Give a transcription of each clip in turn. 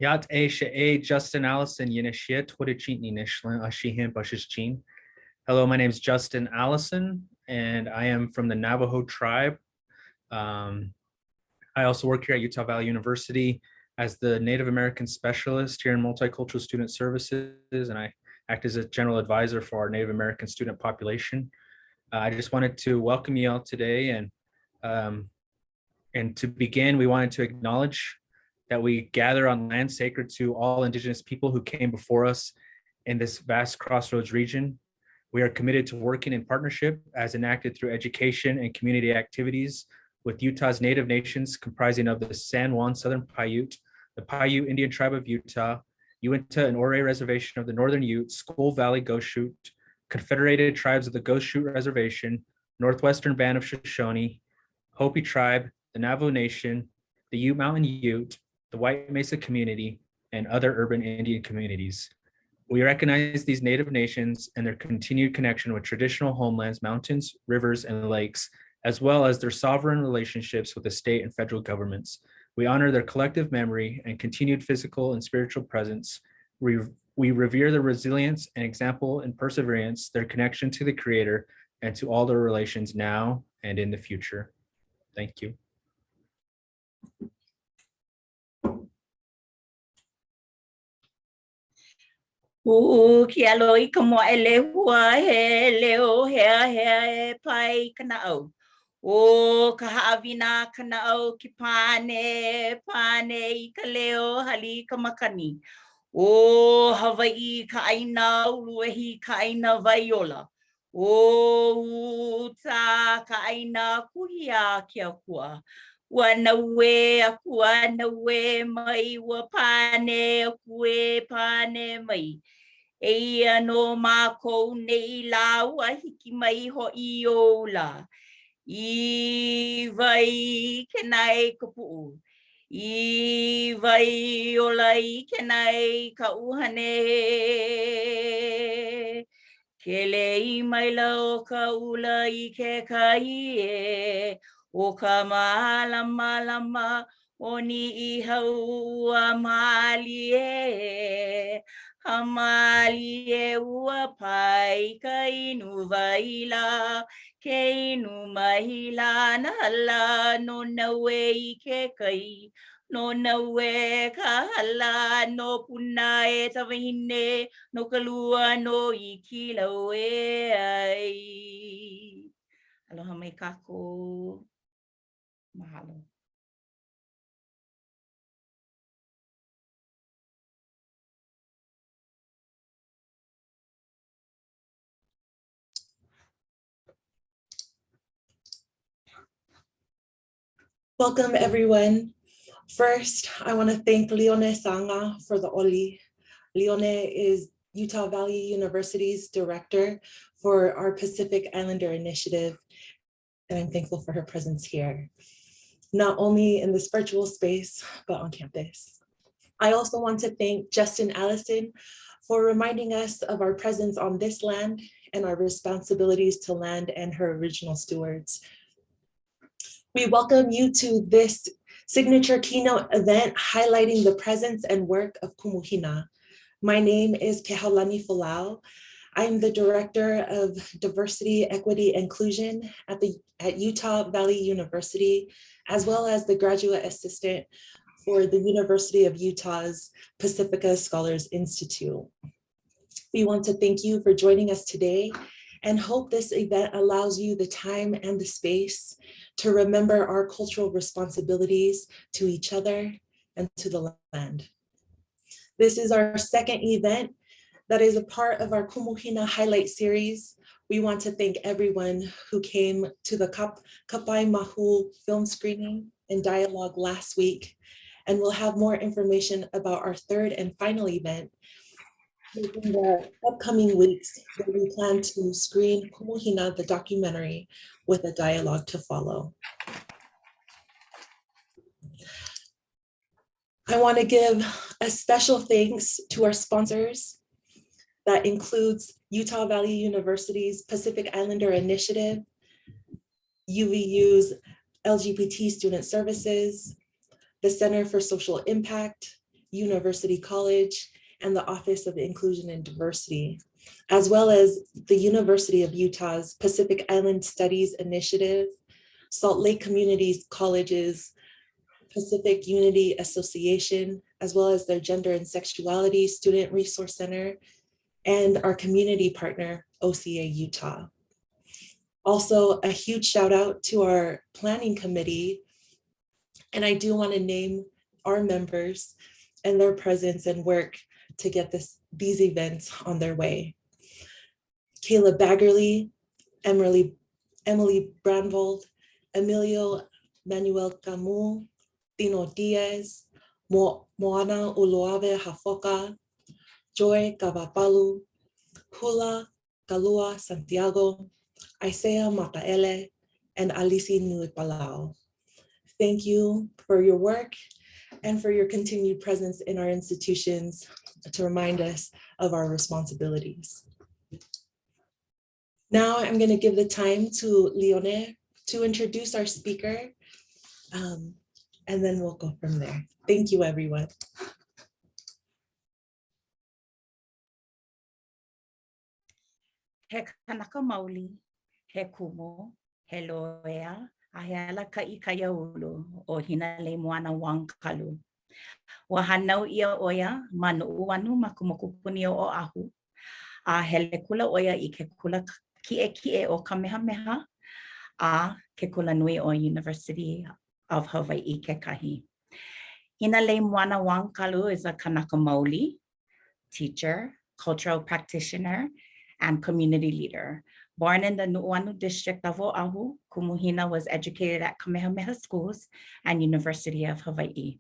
Yat A Justin Allison Yinishiet Twittercheatney Nishlan Ashihim Bashishchin. Hello, my name is Justin Allison, and I am from the Navajo tribe. I also work here at Utah Valley University as the Native American specialist here in multicultural student services, and I act as a general advisor for our Native American student population. I just wanted to welcome you all today, and to begin, we wanted to acknowledge that we gather on land sacred to all Indigenous people who came before us in this vast crossroads region. We are committed to working in partnership as enacted through education and community activities with Utah's Native nations comprising of the San Juan Southern Paiute, the Paiute Indian Tribe of Utah, Uinta and Ouray Reservation of the Northern Ute, Skull Valley Ghost Chute, Confederated Tribes of the Ghost Chute Reservation, Northwestern Band of Shoshone, Hopi Tribe, the Navajo Nation, the Ute Mountain Ute, the White Mesa community, and other urban Indian communities. We recognize these Native nations and their continued connection with traditional homelands, mountains, rivers, and lakes, as well as their sovereign relationships with the state and federal governments. We honor their collective memory and continued physical and spiritual presence. We revere their resilience and example and perseverance, their connection to the Creator, and to all their relations now and in the future. Thank you. Kia loi ka moa e le hua he leo hea hea e pai kana au. O ka haawina kana au ki pane I ka leo hali ka makani. O Hawaii ka aina uluehi ka aina Vaiola. O uta ka aina kuhia kia kua. Ua naue akua naue mai ua pane akue pane mai. Eia no mākou nei la ua hiki mai ho'i o la. I vai kenai ka pu'u. I vai ola I kenai ka uhane. Ke lei mai lau ka ula I ke kai e. O ka malama o ni I haua mali e. Hamali e ua pai ka inu vaila. Ke inu mahila na hala no naue I ke kai. No naue ka hala no puna e tawahine. No ka lua no I kilau e ai. Aloha mai kako. Mahalo. Welcome, everyone. First, I want to thank Leone Sanga for the oli. Leone is Utah Valley University's director for our Pacific Islander initiative, and I'm thankful for her presence here, not only in this virtual space, but on campus. I also want to thank Justin Allison for reminding us of our presence on this land and our responsibilities to land and her original stewards. We welcome you to this signature keynote event highlighting the presence and work of Kumu Hina. My name is Kehaulani Folau. I'm the Director of Diversity, Equity, Inclusion at Utah Valley University, as well as the Graduate Assistant for the University of Utah's Pacifica Scholars Institute. We want to thank you for joining us today and hope this event allows you the time and the space to remember our cultural responsibilities to each other and to the land. This is our second event that is a part of our Kumu Hina highlight series. We want to thank everyone who came to the Kapai Mahu film screening and dialogue last week, and we'll have more information about our third and final event in the upcoming weeks, where we plan to screen Kumu Hina, the documentary, with a dialogue to follow. I want to give a special thanks to our sponsors. That includes Utah Valley University's Pacific Islander Initiative, UVU's LGBT Student Services, the Center for Social Impact, University College, and the Office of Inclusion and Diversity, as well as the University of Utah's Pacific Island Studies Initiative, Salt Lake Community College's Pacific Unity Association, as well as their Gender and Sexuality Student Resource Center, and our community partner, OCA Utah. Also, a huge shout out to our planning committee. And I do want to name our members and their presence and work to get these events on their way. Kayla Baggerly, Emily Brandvold, Emilio Manuel Camus, Tino Diaz, Moana Uluave Hafoka, Joy Gavapalu, Hula Kalua Santiago, Isaiah Mataele, and Alisi Nuipalau. Thank you for your work and for your continued presence in our institutions to remind us of our responsibilities. Now I'm going to give the time to Leone to introduce our speaker, and then we'll go from there. Thank you, everyone. He kanaka mauli, he kumu, he loea, a he alaka I kaiaulu o hina le moana wangkalu. Wa hanau ia oia manu uanu makumokupuni o ahu. A hele kula oia I ke kula kie o Kamehameha. A ke kula nui o University of Hawaii ke kahi. Hina le moana wangkalu is a kanaka mauli, teacher, cultural practitioner, and community leader. Born in the Nu'uanu district of Oahu, Kumu Hina was educated at Kamehameha Schools and University of Hawaii.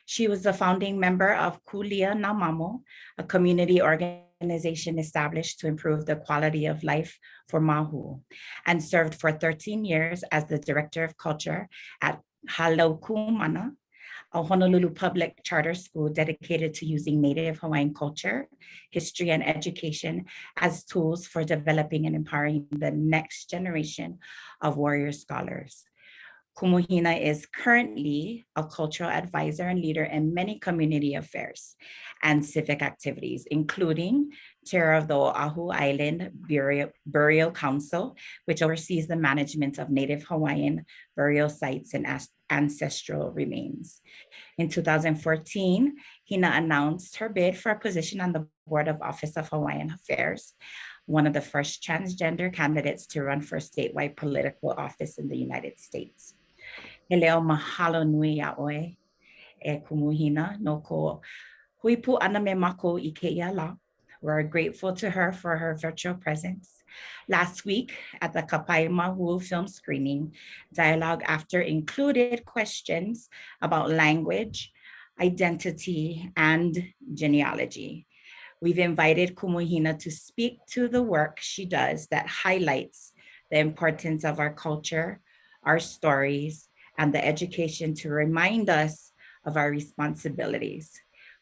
She was the founding member of Kuleana, a community organization established to improve the quality of life for Mahu, and served for 13 years as the director of culture at Halo Kumana, a Honolulu public charter school dedicated to using Native Hawaiian culture, history, and education as tools for developing and empowering the next generation of warrior scholars. Kumu Hina is currently a cultural advisor and leader in many community affairs and civic activities, including chair of the Oahu Island Burial Council, which oversees the management of Native Hawaiian burial sites and ancestral remains. In 2014, Hina announced her bid for a position on the Board of Office of Hawaiian Affairs, one of the first transgender candidates to run for statewide political office in the United States. Heleo mahalo nui a oe e Kumu Hina no ko huipu ana me mako I keia la. We're grateful to her for her virtual presence. Last week at the Kapaimahu film screening, Dialogue After included questions about language, identity, and genealogy. We've invited Kumu Hina to speak to the work she does that highlights the importance of our culture, our stories, and the education to remind us of our responsibilities.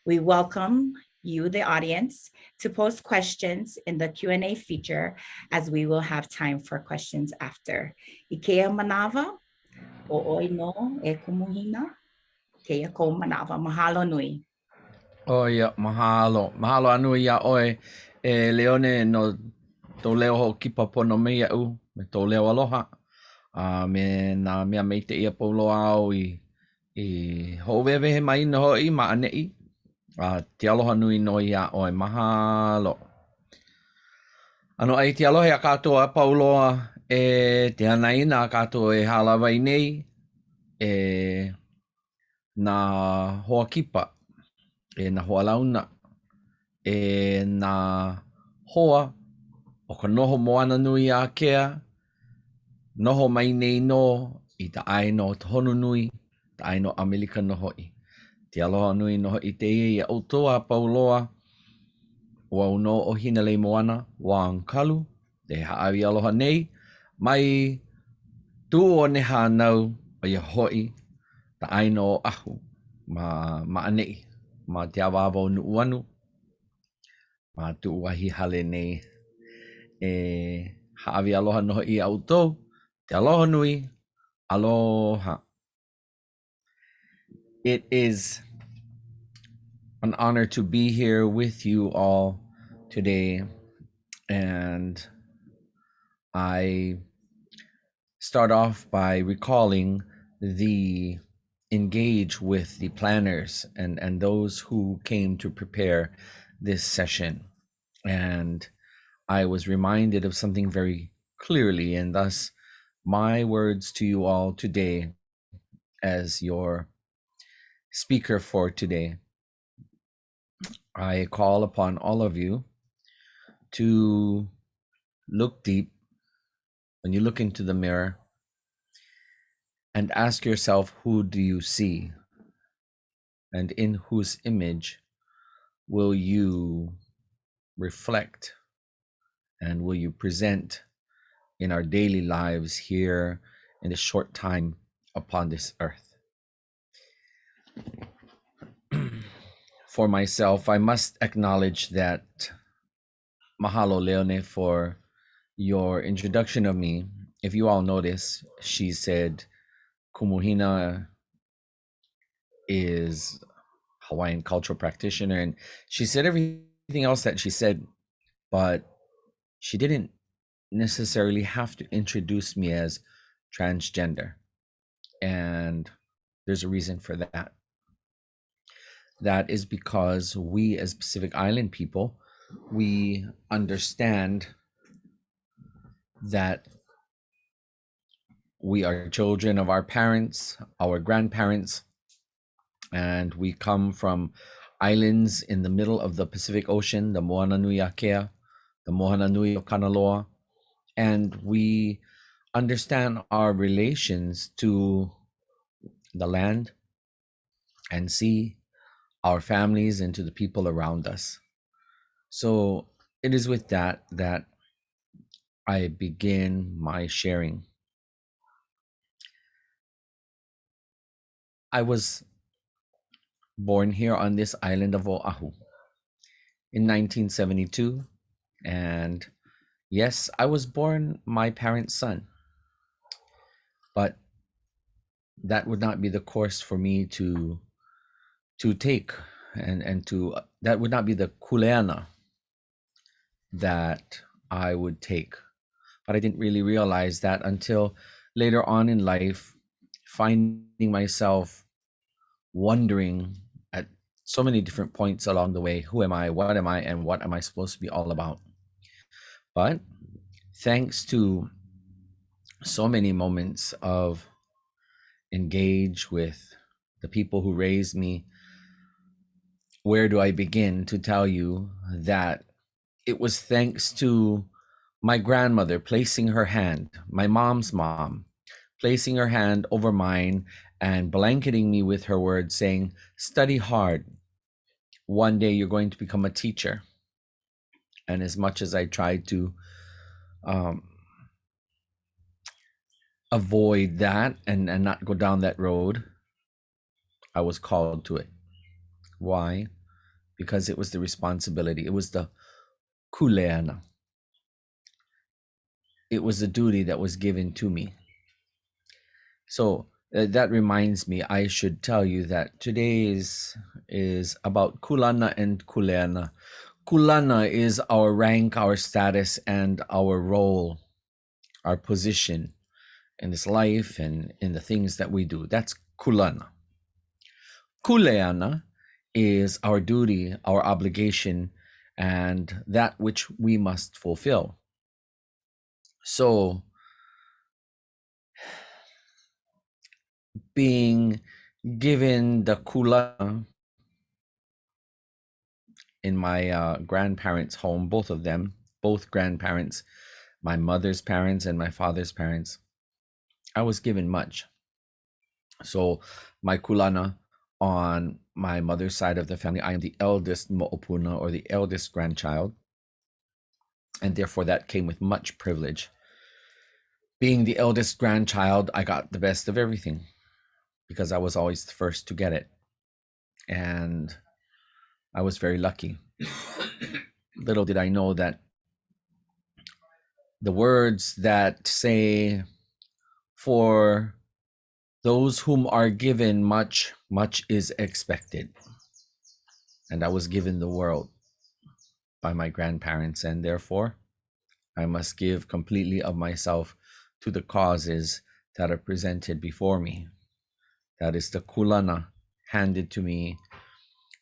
We welcome you, the audience, to post questions in the Q&A feature, as we will have time for questions after. Ikea manava, o oi no e Kumu Hina, kea ko manava, mahalo nui. Oh yeah, mahalo. Mahalo anu ia oe e Leone no tō leo ho kipa pono mea u, me tō leo aloha. Me nā mea meite ia pauloa au I howewe he mai no hoi ma anei. Te aloha nui no ia oe mahalo. Ano ai te aloha a katoa pauloa e te anaina a katoa e halawai nei e nā hoa kipa. E na hoa launa, e na hoa o ka noho moana nui a kea, noho mai nei no I ta aino te honu nui, ta aino Amerika noho I. Te aloha nui noho I te ia autoa pauloa, ua uno o hina lei moana, wānkalu, te haawi aloha nei, mai tū o ne hānau o ia hoi, ta aino o ahu, ma anei. Ma te awawau nuuanu, ma tu wahi hale nei e haawi aloha noho I autou, te aloha nui, aloha. It is an honor to be here with you all today. And I start off by recalling the engage with the planners and those who came to prepare this session. And I was reminded of something very clearly, and thus my words to you all today as your speaker for today. I call upon all of you to look deep when you look into the mirror and ask yourself, who do you see? And in whose image will you reflect and will you present in our daily lives here in the short time upon this earth? For myself, I must acknowledge that Mahalo, Leone, for your introduction of me. If you all notice, she said Kumu Hina is Hawaiian cultural practitioner, and she said everything else that she said, but she didn't necessarily have to introduce me as transgender. And there's a reason for that. That is because we as Pacific Island people, we understand that we are children of our parents, our grandparents, and we come from islands in the middle of the Pacific Ocean, the Moana Nui Akea, the Moana Nui o Kanaloa, and we understand our relations to the land and sea, our families, and to the people around us. So it is with that that I begin my sharing. I was born here on this island of Oahu in 1972, and yes, I was born my parents' son, but that would not be the course for me to take, and to that would not be the kuleana that I would take. But I didn't really realize that until later on in life, finding myself wondering at so many different points along the way, who am I, and what am I supposed to be all about? But thanks to so many moments of engage with the people who raised me, where do I begin to tell you that it was thanks to my grandmother placing her hand, my mom's mom, placing her hand over mine and blanketing me with her words, saying, study hard. One day you're going to become a teacher. And as much as I tried to avoid that and not go down that road, I was called to it. Why? Because it was the responsibility. It was the kuleana. It was the duty that was given to me. So that reminds me, I should tell you that today is about kulana and kuleana. Kulana is our rank, our status, and our role, our position in this life and in the things that we do. That's kulana. Kuleana is our duty, our obligation, and that which we must fulfill. So being given the kulana in my grandparents' home, both of them, both grandparents, my mother's parents and my father's parents, I was given much. So my kulana on my mother's side of the family, I am the eldest mo'opuna, or the eldest grandchild, and therefore that came with much privilege. Being the eldest grandchild, I got the best of everything because I was always the first to get it, and I was very lucky. Little did I know that the words that say, for those whom are given much, much is expected. and I was given the world by my grandparents, and therefore I must give completely of myself to the causes that are presented before me. That is the kulana handed to me,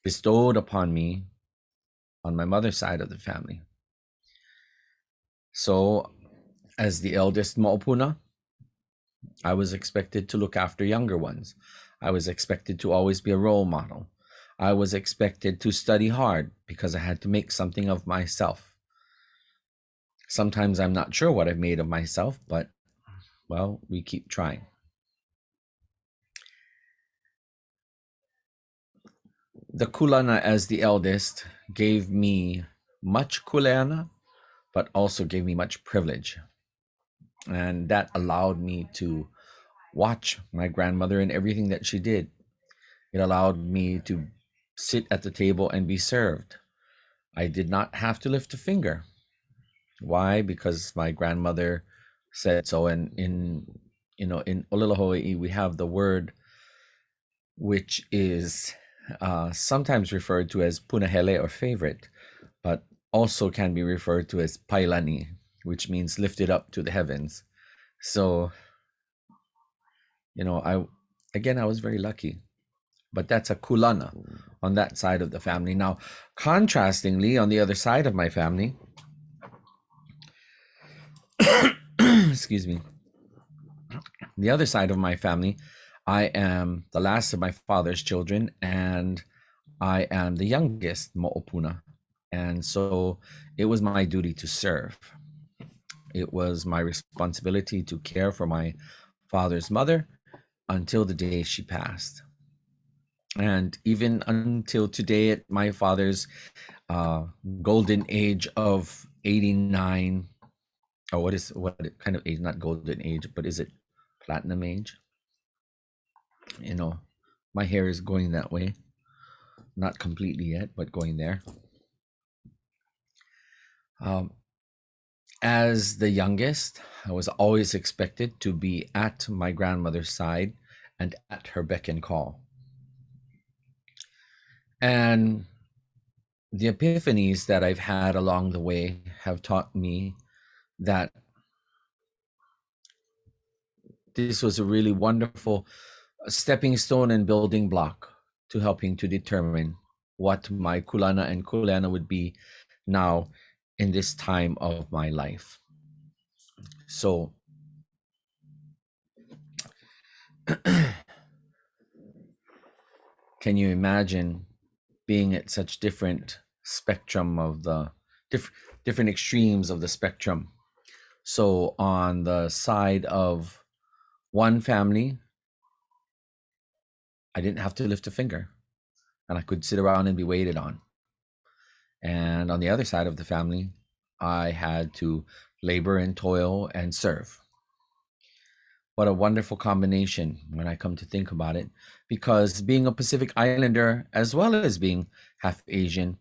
bestowed upon me on my mother's side of the family. So, as the eldest Mo'opuna, I was expected to look after younger ones. I was expected to always be a role model. I was expected to study hard because I had to make something of myself. Sometimes I'm not sure what I've made of myself, but, well, we keep trying. The kulana, as the eldest, gave me much kuleana, but also gave me much privilege. And that allowed me to watch my grandmother in everything that she did. It allowed me to sit at the table and be served. I did not have to lift a finger. Why? Because my grandmother said so. And in Olelo Hawaii, we have the word which is sometimes referred to as punahele or favorite, but also can be referred to as pailani, which means lifted up to the heavens. So, I was very lucky. But that's a kulana on that side of the family. Now, contrastingly, on the other side of my family, excuse me, the other side of my family, I am the last of my father's children, and I am the youngest mo'opuna. And so it was my duty to serve. It was my responsibility to care for my father's mother until the day she passed. And even until today, at my father's golden age of 89, or what kind of age? Not golden age, but is it platinum age? My hair is going that way. Not completely yet, but going there. As the youngest, I was always expected to be at my grandmother's side and at her beck and call. And the epiphanies that I've had along the way have taught me that this was a really wonderful stepping stone and building block to helping to determine what my kulana and kuleana would be now in this time of my life. So can you imagine being at such different spectrum of the different extremes of the spectrum? So on the side of one family, I didn't have to lift a finger, and I could sit around and be waited on. And on the other side of the family, I had to labor and toil and serve. What a wonderful combination when I come to think about it, because being a Pacific Islander as well as being half Asian,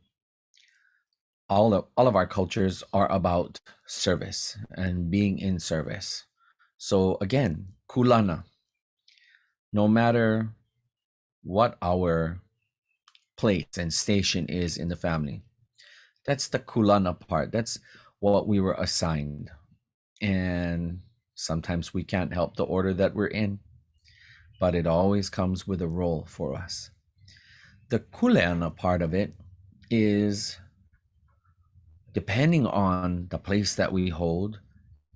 all of our cultures are about service and being in service. So again, kulana, no matter what our place and station is in the family, that's the kulana part. That's what we were assigned. And sometimes we can't help the order that we're in, but it always comes with a role for us. The kuleana part of it is, depending on the place that we hold,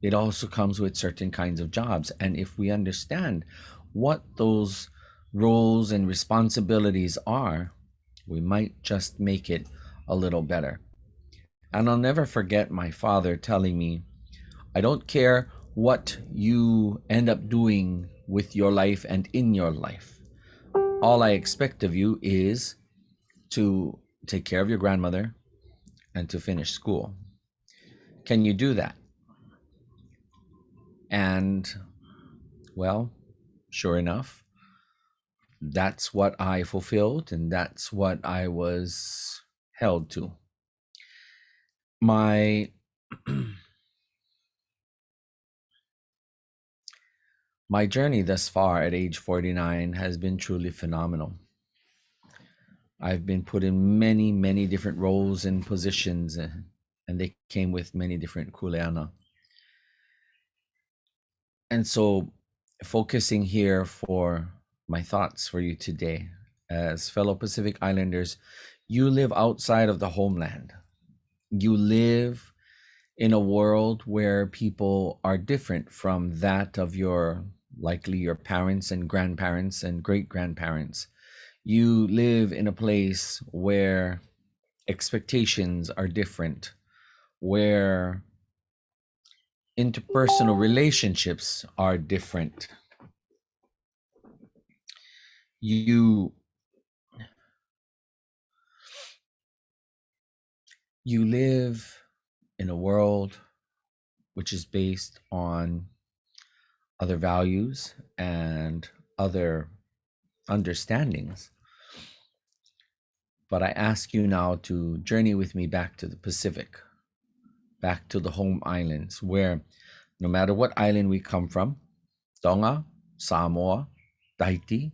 it also comes with certain kinds of jobs. And if we understand what those roles and responsibilities are, we might just make it a little better. And I'll never forget my father telling me, I don't care what you end up doing with your life and in your life. All I expect of you is to take care of your grandmother and to finish school. Can you do that? And, well, sure enough, that's what I fulfilled, and that's what I was held to. My journey thus far at age 49 has been truly phenomenal. I've been put in many, many different roles and positions, and they came with many different kuleana. And so, focusing here for my thoughts for you today, as fellow Pacific Islanders, you live outside of the homeland. You live in a world where people are different from that of likely your parents and grandparents and great grandparents. You live in a place where expectations are different, where interpersonal relationships are different. You live in a world which is based on other values and other understandings. But I ask you now to journey with me back to the Pacific, back to the home islands, where no matter what island we come from, Tonga, Samoa, Tahiti,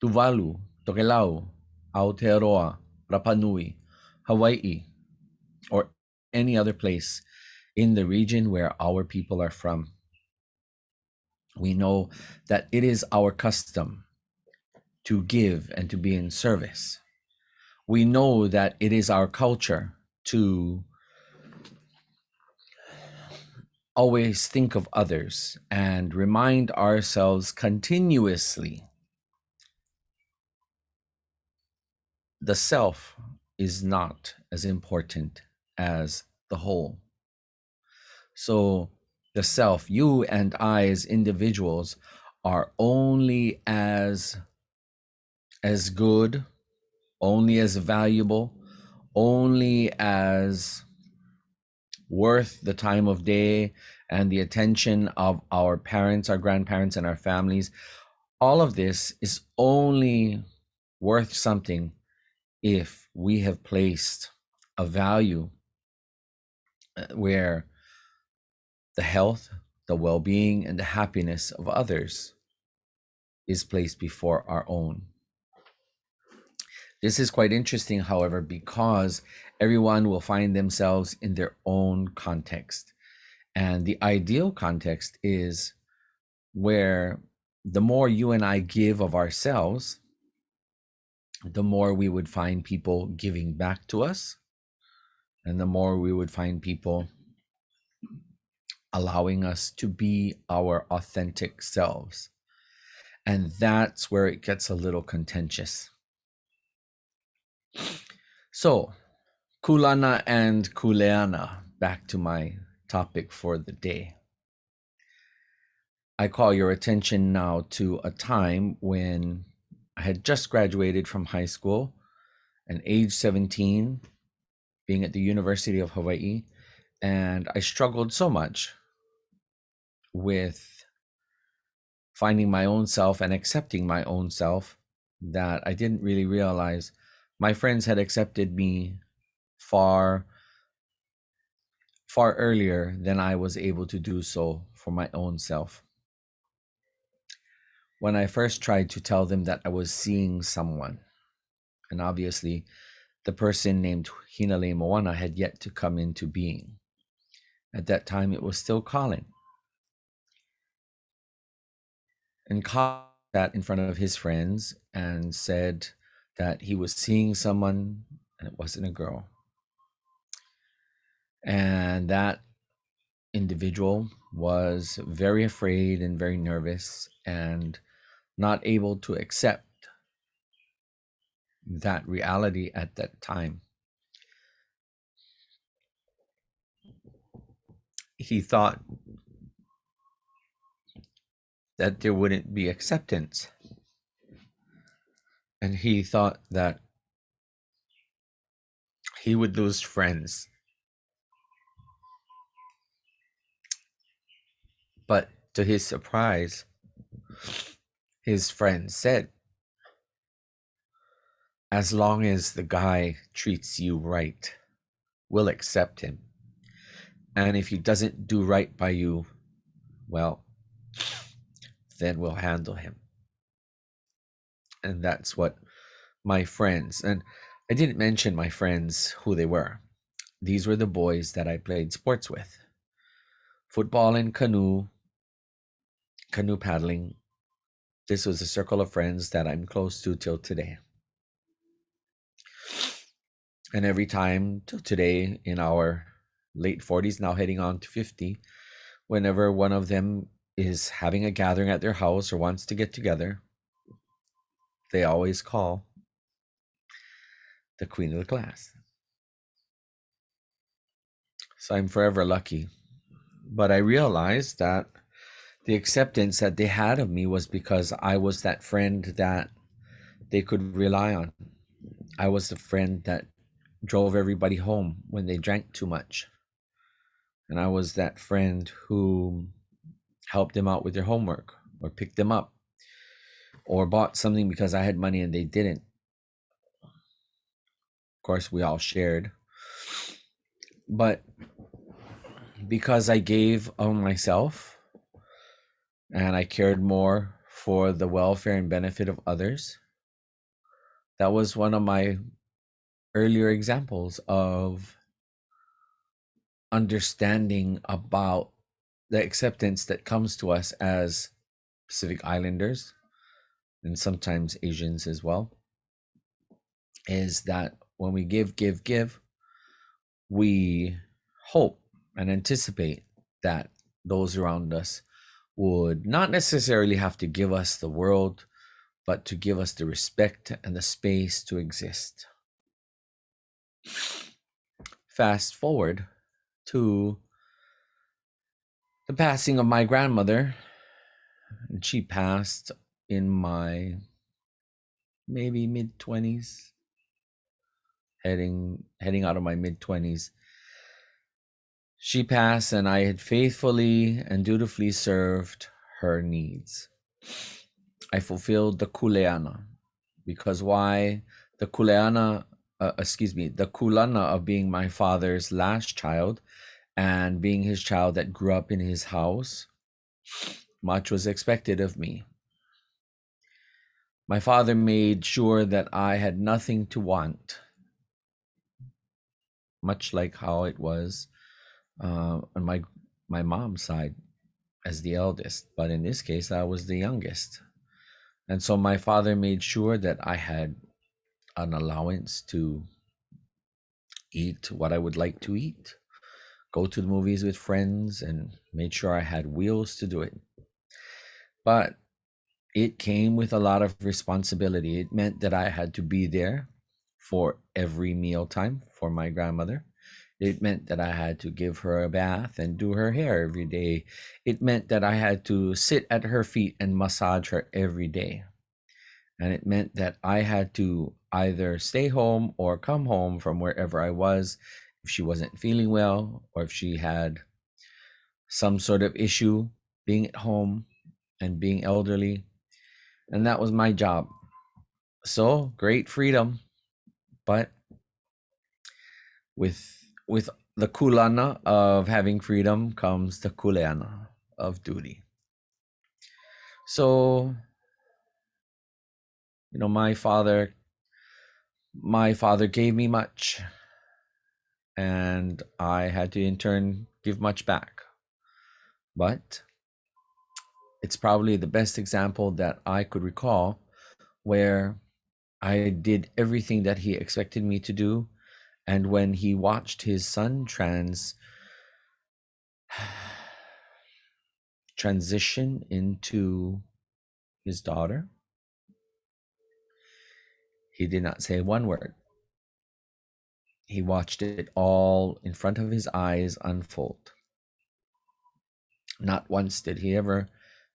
Tuvalu, Tokelau, Aotearoa, Rapa Nui, Hawaii, or any other place in the region where our people are from, we know that it is our custom to give and to be in service. We know that it is our culture to always think of others and remind ourselves continuously the self is not as important as the whole. So the self, you and I as individuals, are only as good, only as valuable, only as worth the time of day and the attention of our parents, our grandparents, and our families. All of this is only worth something if we have placed a value where the health, the well-being, and the happiness of others is placed before our own. This is quite interesting, however, because everyone will find themselves in their own context. And the ideal context is where the more you and I give of ourselves, the more we would find people giving back to us, and the more we would find people allowing us to be our authentic selves. And that's where it gets a little contentious. So, kulana and kuleana, back to my topic for the day. I call your attention now to a time when I had just graduated from high school, and age 17, being at the University of Hawaii, and I struggled so much with finding my own self and accepting my own self that I didn't really realize my friends had accepted me far earlier than I was able to do so for my own self. When I first tried to tell them that I was seeing someone, and obviously the person named Hinale Moana had yet to come into being. At that time, it was still Colin. And Colin sat in front of his friends and said that he was seeing someone and it wasn't a girl. And that individual was very afraid and very nervous and not able to accept that reality at that time. He thought that there wouldn't be acceptance. And he thought that he would lose friends. But to his surprise, his friend said, as long as the guy treats you right, we'll accept him. And if he doesn't do right by you, well, then we'll handle him. And that's what my friends. And I didn't mention my friends who they were. These were the boys that I played sports with. Football and canoe paddling. This was a circle of friends that I'm close to till today. And every time till today, in our late 40s, now heading on to 50, whenever one of them is having a gathering at their house or wants to get together, they always call the queen of the class. So I'm forever lucky. But I realized that the acceptance that they had of me was because I was that friend that they could rely on. I was the friend that drove everybody home when they drank too much. And I was that friend who helped them out with their homework or picked them up or bought something because I had money and they didn't. Of course, we all shared. But because I gave of myself and I cared more for the welfare and benefit of others, that was one of my earlier examples of understanding about the acceptance that comes to us as Pacific Islanders and sometimes Asians as well, is that when we give, we hope and anticipate that those around us would not necessarily have to give us the world, but to give us the respect and the space to exist. Fast forward to the passing of my grandmother, and she passed in my maybe mid-20s, heading out of my mid-20s. She passed and I had faithfully and dutifully served her needs. I fulfilled the kuleana, because why? The kuleana, the kulana of being my father's last child and being his child that grew up in his house, much was expected of me. My father made sure that I had nothing to want, much like how it was on my mom's side as the eldest. But in this case, I was the youngest. And so my father made sure that I had an allowance to eat what I would like to eat, go to the movies with friends, and made sure I had wheels to do it. But it came with a lot of responsibility. It meant that I had to be there for every mealtime for my grandmother. It meant that I had to give her a bath and do her hair every day. It meant that I had to sit at her feet and massage her every day. And it meant that I had to either stay home or come home from wherever I was if she wasn't feeling well or if she had some sort of issue being at home and being elderly. And that was my job. So great freedom, but with the kulana of having freedom comes the kuleana of duty. So, my father gave me much, and I had to in turn give much back. But it's probably the best example that I could recall where I did everything that he expected me to do. And when he watched his son transition into his daughter, he did not say one word. He watched it all in front of his eyes unfold. Not once did he ever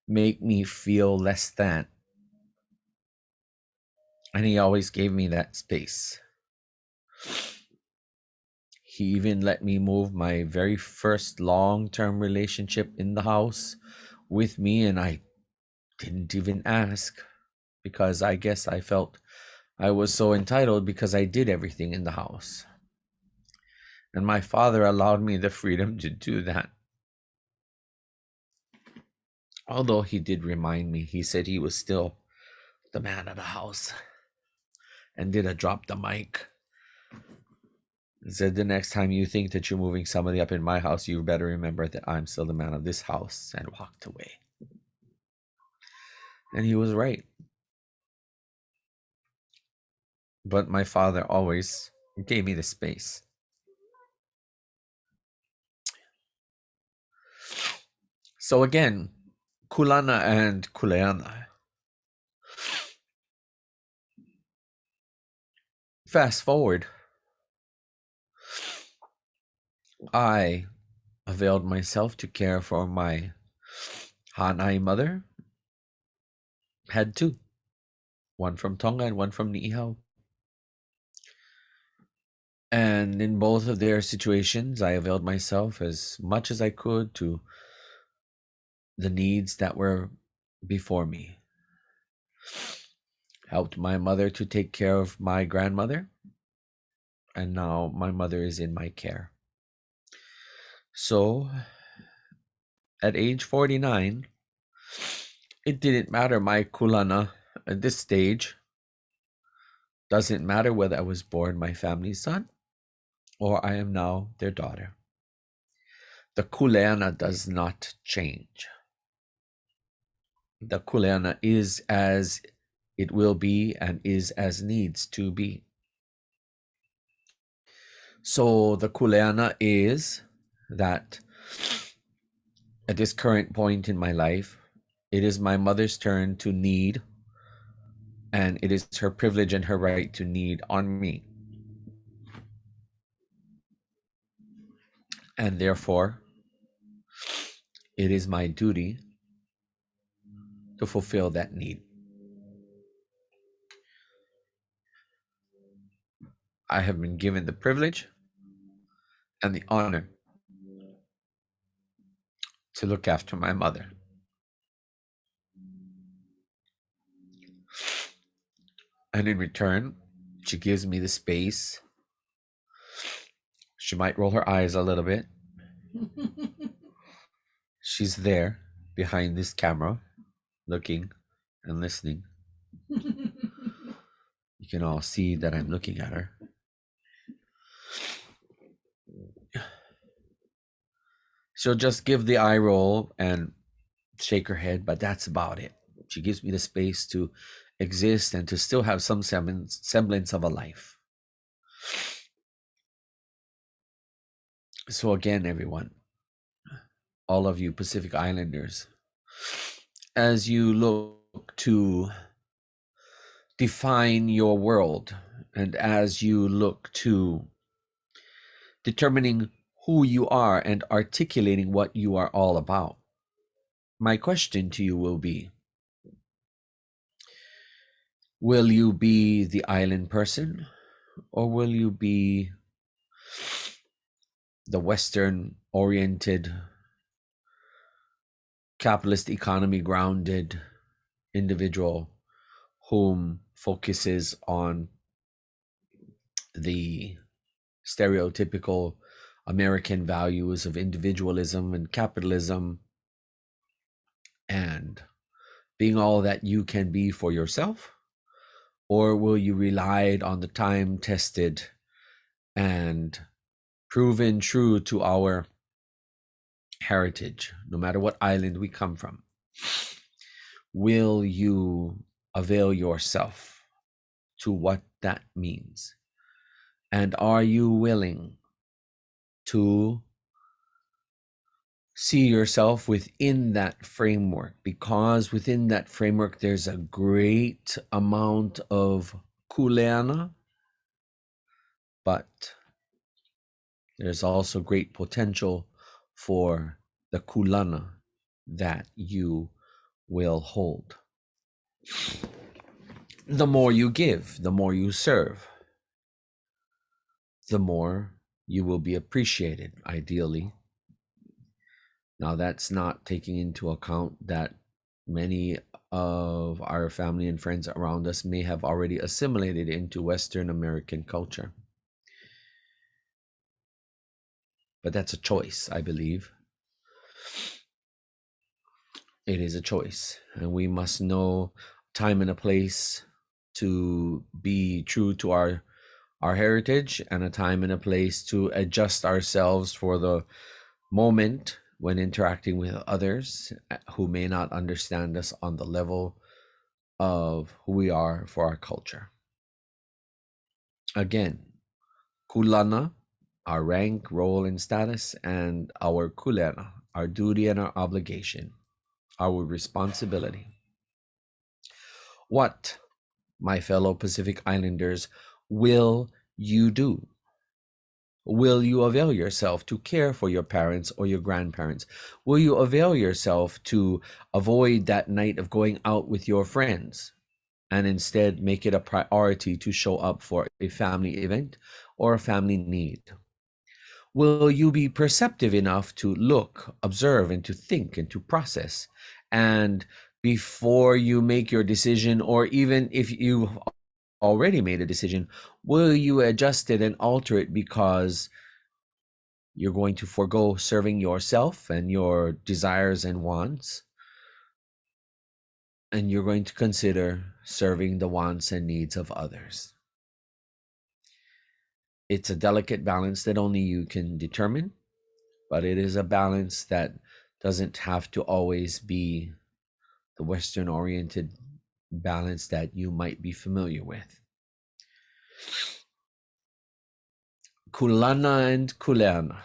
make me feel less than. And he always gave me that space. He even let me move my very first long-term relationship in the house with me, and I didn't even ask because I guess I felt I was so entitled because I did everything in the house. And my father allowed me the freedom to do that. Although he did remind me, he said he was still the man of the house. and did a drop the mic. He said, the next time you think that you're moving somebody up in my house, you better remember that I'm still the man of this house, and walked away. And he was right. But my father always gave me the space. So again, kulana and kuleana. Fast forward, I availed myself to care for my Hanai mother. Had two, one from Tonga and one from Niihau. And in both of their situations, I availed myself as much as I could to the needs that were before me. Helped my mother to take care of my grandmother, and now my mother is in my care. So at age 49, it didn't matter my kulana at this stage. Doesn't matter whether I was born my family's son or I am now their daughter. The kuleana does not change. The kuleana is as it will be and is as needs to be. So the kuleana is that at this current point in my life, it is my mother's turn to need, and it is her privilege and her right to need on me. And therefore, it is my duty to fulfill that need. I have been given the privilege and the honor to look after my mother. And in return, she gives me the space. She might roll her eyes a little bit. She's there behind this camera, looking and listening. You can all see that I'm looking at her. She'll just give the eye roll and shake her head, but that's about it. She gives me the space to exist and to still have some semblance of a life. So again, everyone, all of you Pacific Islanders, as you look to define your world and as you look to determining who you are and articulating what you are all about, my question to you will be, will you be the island person, or will you be the Western-oriented, capitalist economy grounded individual whom focuses on the stereotypical American values of individualism and capitalism and being all that you can be for yourself? Or will you rely on the time-tested and proven true to our heritage, no matter what island we come from? Will you avail yourself to what that means? And are you willing to see yourself within that framework? Because within that framework, there's a great amount of kuleana, but there's also great potential for the kulana that you will hold. The more you give, the more you serve, the more you will be appreciated, ideally. Now, that's not taking into account that many of our family and friends around us may have already assimilated into Western American culture. But that's a choice, I believe. It is a choice, and we must know time and a place to be true to our heritage, and a time and a place to adjust ourselves for the moment when interacting with others who may not understand us on the level of who we are for our culture. Again, kulana, our rank, role, and status, and our kuleana, our duty and our obligation, our responsibility. What, my fellow Pacific Islanders, will you do? Will you avail yourself to care for your parents or your grandparents? Will you avail yourself to avoid that night of going out with your friends and instead make it a priority to show up for a family event or a family need? Will you be perceptive enough to look, observe, and to think and to process? And before you make your decision, or even if you've already made a decision, will you adjust it and alter it because you're going to forego serving yourself and your desires and wants, and you're going to consider serving the wants and needs of others? It's a delicate balance that only you can determine, but it is a balance that doesn't have to always be the Western-oriented balance that you might be familiar with. Kulana and kuleana.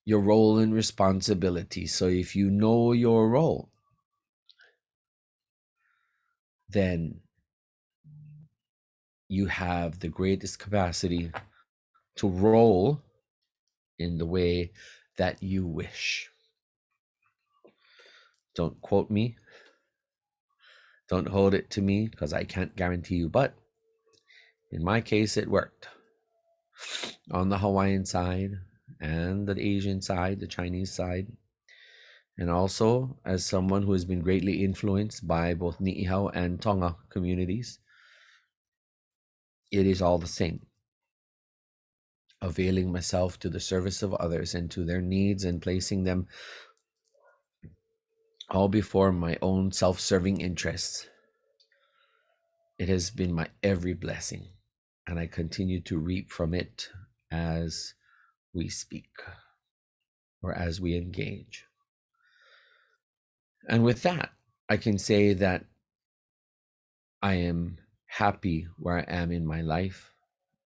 Your role and responsibility. So if you know your role, then you have the greatest capacity to roll in the way that you wish. Don't quote me. Don't hold it to me, because I can't guarantee you, but in my case, it worked. On the Hawaiian side and the Asian side, the Chinese side, and also as someone who has been greatly influenced by both Ni'ihau and Tonga communities, it is all the same. Availing myself to the service of others and to their needs, and placing them all before my own self-serving interests. It has been my every blessing, and I continue to reap from it as we speak or as we engage. And with that, I can say that I am happy where I am in my life,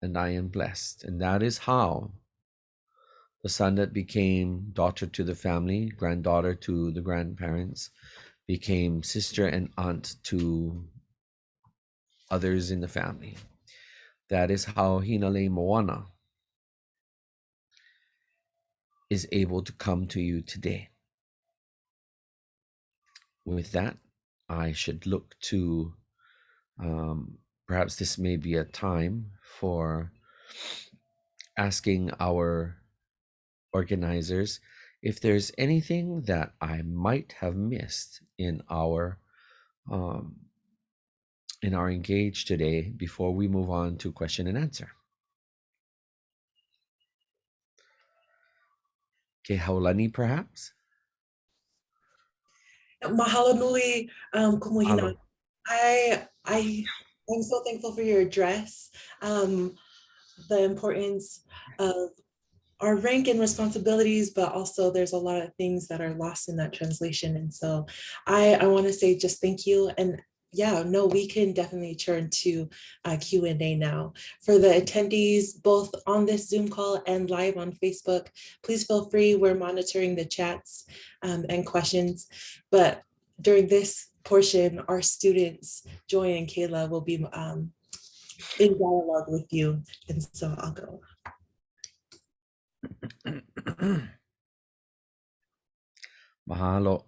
and I am blessed. And that is how the son that became daughter to the family, granddaughter to the grandparents, became sister and aunt to others in the family. That is how Hinale Moana is able to come to you today. With that, I should look to perhaps this may be a time for asking our organizers if there's anything that I might have missed in our engage today before we move on to question and answer. Kehaulani, perhaps? Mahalo nui, Kumu Hina. Mahalo. I'm so thankful for your address, the importance of our rank and responsibilities, but also there's a lot of things that are lost in that translation. And so I want to say just thank you. And yeah, no, we can definitely turn to Q&A now. For the attendees, both on this Zoom call and live on Facebook, please feel free. We're monitoring the chats and questions. But during this portion, our students, Joy and Kayla, will be in dialogue with you. And so I'll go. Mahalo.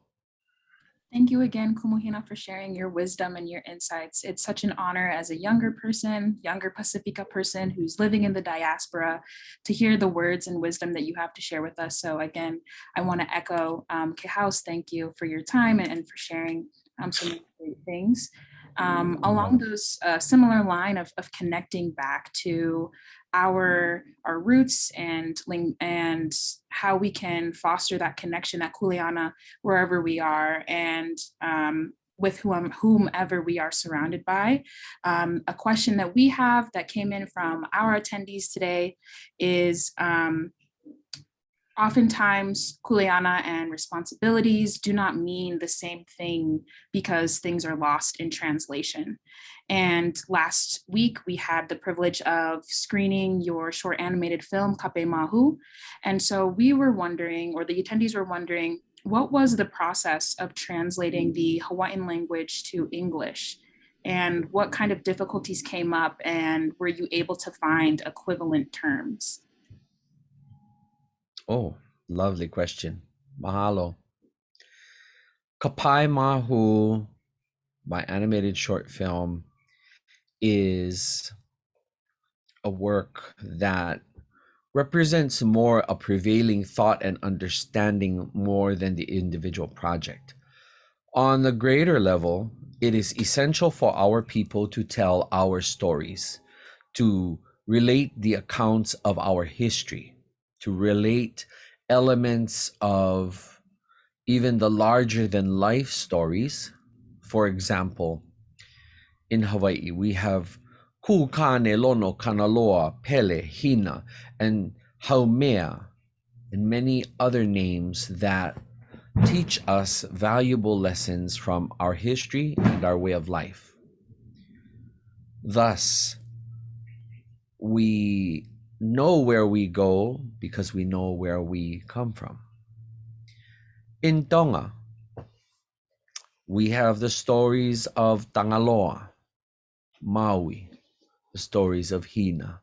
Thank you again, Kumu Hina, for sharing your wisdom and your insights. It's such an honor as a younger person, younger Pacifica person who's living in the diaspora, to hear the words and wisdom that you have to share with us. So again, I want to echo Kehaus, thank you for your time and for sharing so many great things. Along those similar line of connecting back to our roots and how we can foster that connection, that kuleana, wherever we are. And with whomever we are surrounded by. A question that we have that came in from our attendees today is, oftentimes kuleana and responsibilities do not mean the same thing because things are lost in translation. And last week we had the privilege of screening your short animated film, Kape Mahu. And so we were wondering, or the attendees were wondering, what was the process of translating the Hawaiian language to English? And what kind of difficulties came up, and were you able to find equivalent terms? Oh, lovely question. Mahalo. Kapai Mahu, my animated short film, is a work that represents more a prevailing thought and understanding more than the individual project. On the greater level, it is essential for our people to tell our stories, to relate the accounts of our history, to relate elements of even the larger than life stories. For example, in Hawaii, we have Kukane Lono Kanaloa, Pele, Hina, and Haumea, and many other names that teach us valuable lessons from our history and our way of life. Thus, we know where we go because we know where we come from. In Tonga, we have the stories of Tangaloa, Maui, the stories of Hina.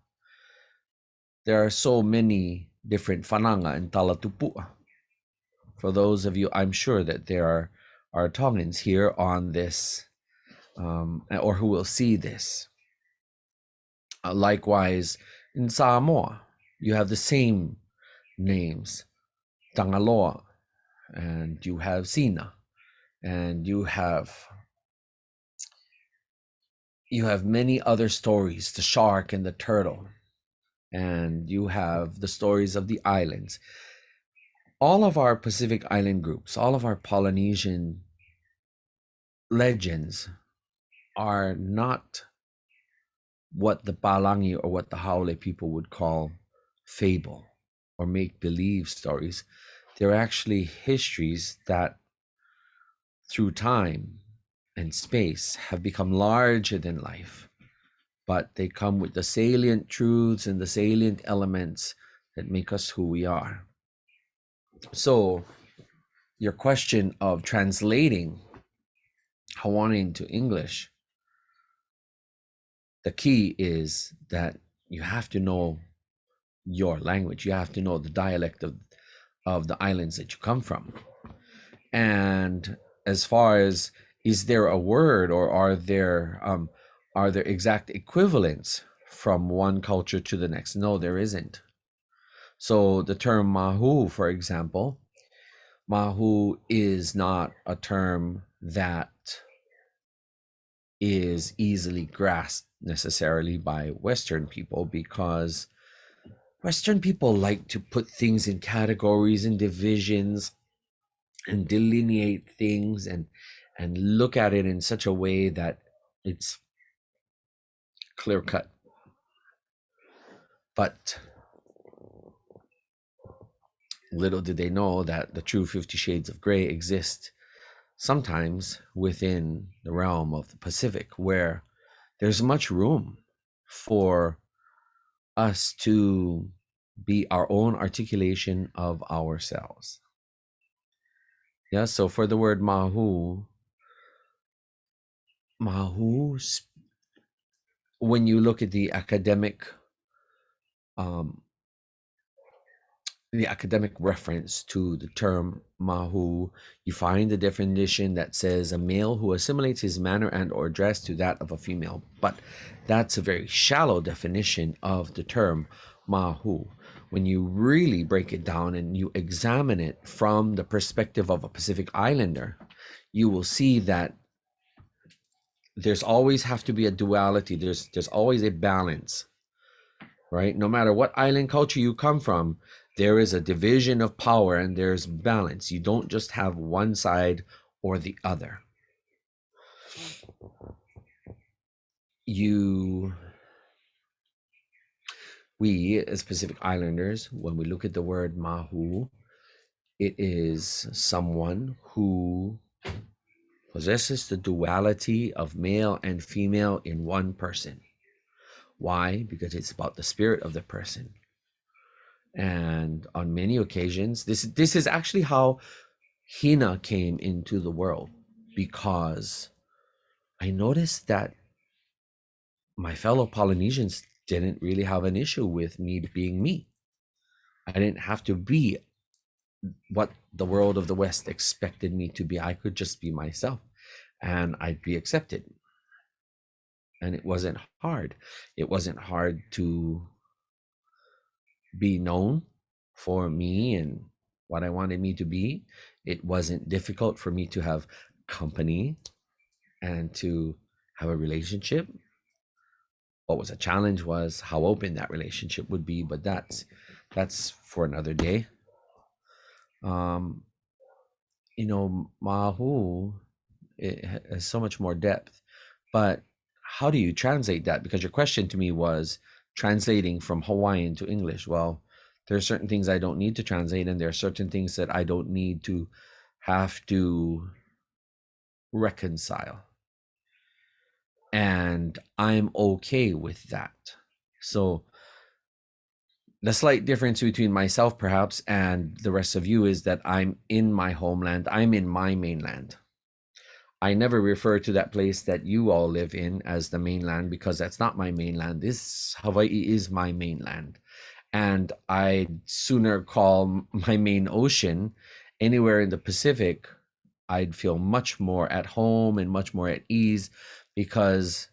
There are so many different whananga and talatupua. For those of you, I'm sure that there are Tongans here on this, or who will see this. Likewise, in Samoa, you have the same names, Tangaloa, and you have Sina, and you have many other stories, the shark and the turtle, and you have the stories of the islands. All of our Pacific Island groups, all of our Polynesian legends are not what the Palangi or what the Haole people would call fable or make-believe stories. They're actually histories that through time and space have become larger than life, but they come with the salient truths and the salient elements that make us who we are. So your question of translating Hawaiian to English, the key is that you have to know your language. You have to know the dialect of the islands that you come from. And as far as, is there a word, or are there exact equivalents from one culture to the next? No, there isn't. So the term mahu, for example, mahu is not a term that is easily grasped necessarily by Western people, because Western people like to put things in categories and divisions and delineate things and look at it in such a way that it's clear cut. But little did they know that the true 50 Shades of Grey exist sometimes within the realm of the Pacific, where there's much room for us to be our own articulation of ourselves. Yeah, so for the word mahu, when you look at the academic reference to the term mahu, you find the definition that says a male who assimilates his manner and or dress to that of a female. But that's a very shallow definition of the term mahu. When you really break it down and you examine it from the perspective of a Pacific Islander, you will see that there's always have to be a duality. There's always a balance, right? No matter what island culture you come from, there is a division of power and there's balance. You don't just have one side or the other. we as Pacific Islanders, when we look at the word mahu, it is someone who possesses the duality of male and female in one person. Why? Because it's about the spirit of the person. And on many occasions, this is actually how Hina came into the world, because I noticed that my fellow Polynesians didn't really have an issue with me being me. I didn't have to be what the world of the West expected me to be. I could just be myself and I'd be accepted. And it wasn't hard. It wasn't hard to be known for me and what I wanted me to be. It wasn't difficult for me to have company and to have a relationship. What was a challenge was how open that relationship would be, but that's for another day. Mahu, it has so much more depth, but how do you translate that? Because your question to me was translating from Hawaiian to English. Well, there are certain things I don't need to translate, and there are certain things that I don't need to have to reconcile. And I'm okay with that. So the slight difference between myself perhaps and the rest of you is that I'm in my homeland. I'm in my mainland. I never refer to that place that you all live in as the mainland, because that's not my mainland. This Hawaii is my mainland. And I'd sooner call my main ocean anywhere in the Pacific. I'd feel much more at home and much more at ease, because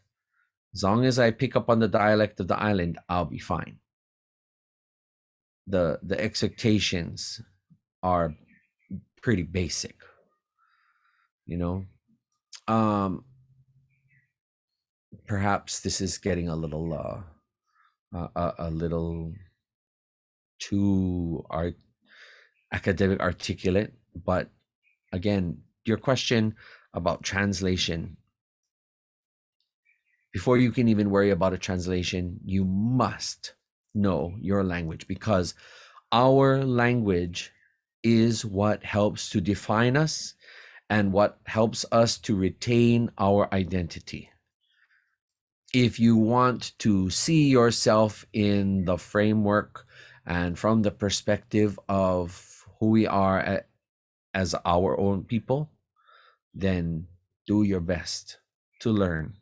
as long as I pick up on the dialect of the island, I'll be fine. The expectations are pretty basic, perhaps this is getting a little too academic articulate, but again, your question about translation, before you can even worry about a translation, you must know your language, because our language is what helps to define us and what helps us to retain our identity. If you want to see yourself in the framework and from the perspective of who we are as our own people, then do your best to learn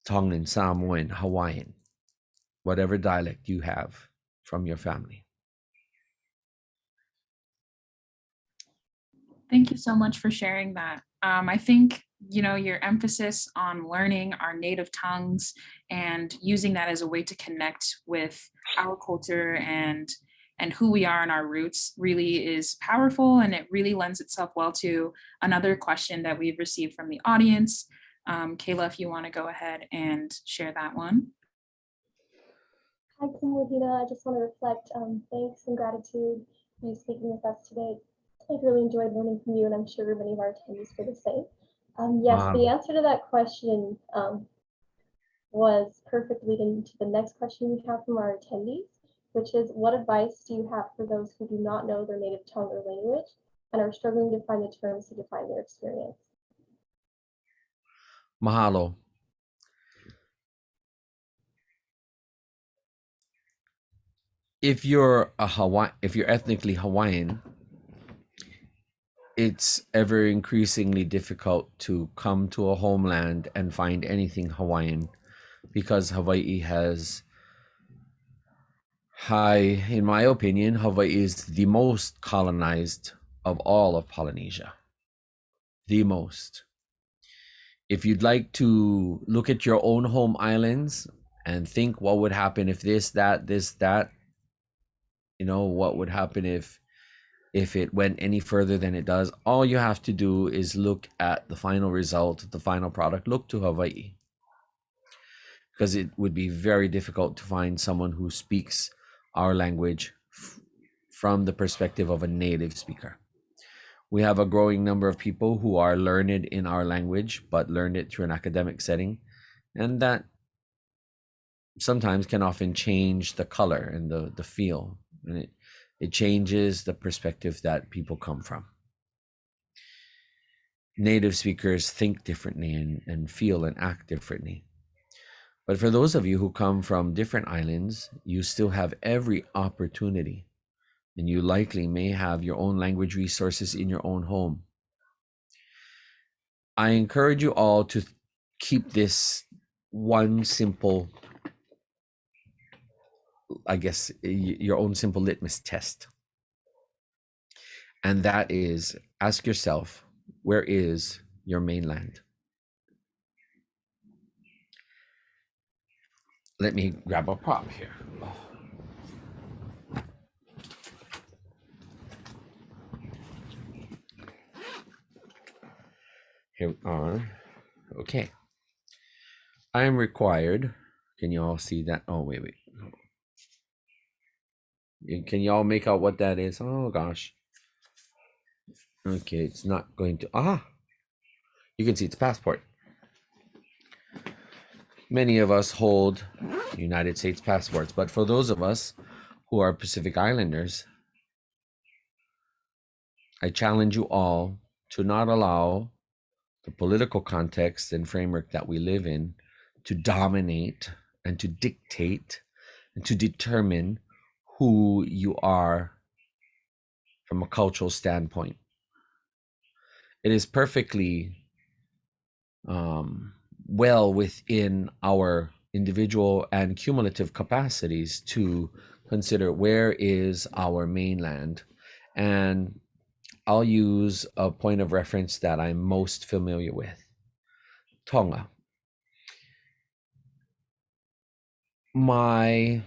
Tongan, Samoan, Hawaiian, whatever dialect you have from your family. Thank you so much for sharing that. I think, your emphasis on learning our native tongues and using that as a way to connect with our culture and who we are and our roots really is powerful, and it really lends itself well to another question that we've received from the audience. Kayla, if you want to go ahead and share that one. Hi, Kumu Hina. I just want to reflect thanks and gratitude for you speaking with us today. I've really enjoyed learning from you, and I'm sure many of our attendees feel the same. Yes, the answer to that question was perfect lead into the next question we have from our attendees, which is, what advice do you have for those who do not know their native tongue or language and are struggling to find the terms to define their experience? Mahalo. If you're ethnically Hawaiian, it's ever increasingly difficult to come to a homeland and find anything Hawaiian, because Hawaii has in my opinion, Hawaii is the most colonized of all of Polynesia. The most. If you'd like to look at your own home islands and think what would happen if this, that, what would happen if it went any further than it does, all you have to do is look at the final result, the final product. Look to Hawaii, because it would be very difficult to find someone who speaks our language from the perspective of a native speaker. We have a growing number of people who are learned in our language, but learned it through an academic setting. And that sometimes can often change the color and the feel. And it changes the perspective that people come from. Native speakers think differently and feel and act differently. But for those of you who come from different islands, you still have every opportunity, and you likely may have your own language resources in your own home. I encourage you all to keep this one simple, I guess, your own simple litmus test. And that is, ask yourself, where is your mainland? Let me grab a prop here. Here we are. Okay. I am required. Can you all see that? Oh, wait. Can you all make out what that is? Oh, gosh. Okay, it's not going to. You can see it's passport. Many of us hold United States passports, but for those of us who are Pacific Islanders, I challenge you all to not allow the political context and framework that we live in to dominate and to dictate and to determine who you are from a cultural standpoint. It is perfectly well within our individual and cumulative capacities to consider where is our mainland. And I'll use a point of reference that I'm most familiar with. Tonga. My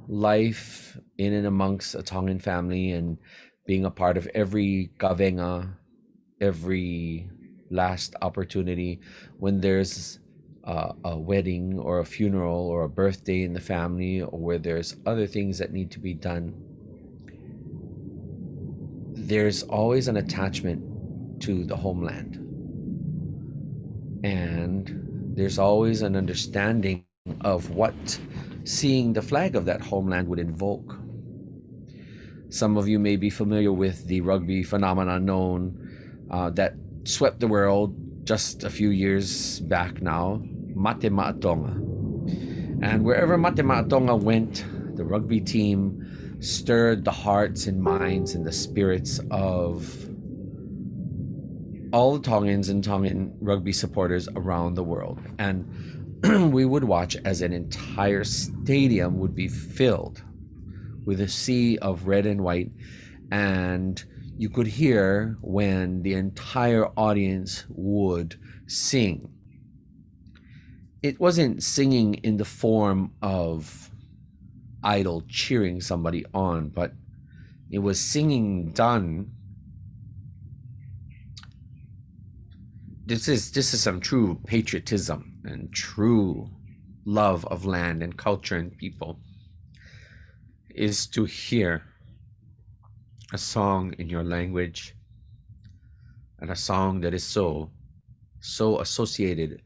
life in and amongst a Tongan family and being a part of every kavenga, every last opportunity when there's a wedding or a funeral or a birthday in the family, or where there's other things that need to be done, there's always an attachment to the homeland. And there's always an understanding of what seeing the flag of that homeland would invoke. Some of you may be familiar with the rugby phenomenon known that swept the world just a few years back now, Mate Maatonga. And wherever Mate Maatonga went, the rugby team stirred the hearts and minds and the spirits of all the Tongans and Tongan rugby supporters around the world. And we would watch as an entire stadium would be filled with a sea of red and white, and you could hear when the entire audience would sing. It wasn't singing in the form of idol cheering somebody on, but it was singing done. This is some true patriotism and true love of land and culture and people, is to hear a song in your language, and a song that is so associated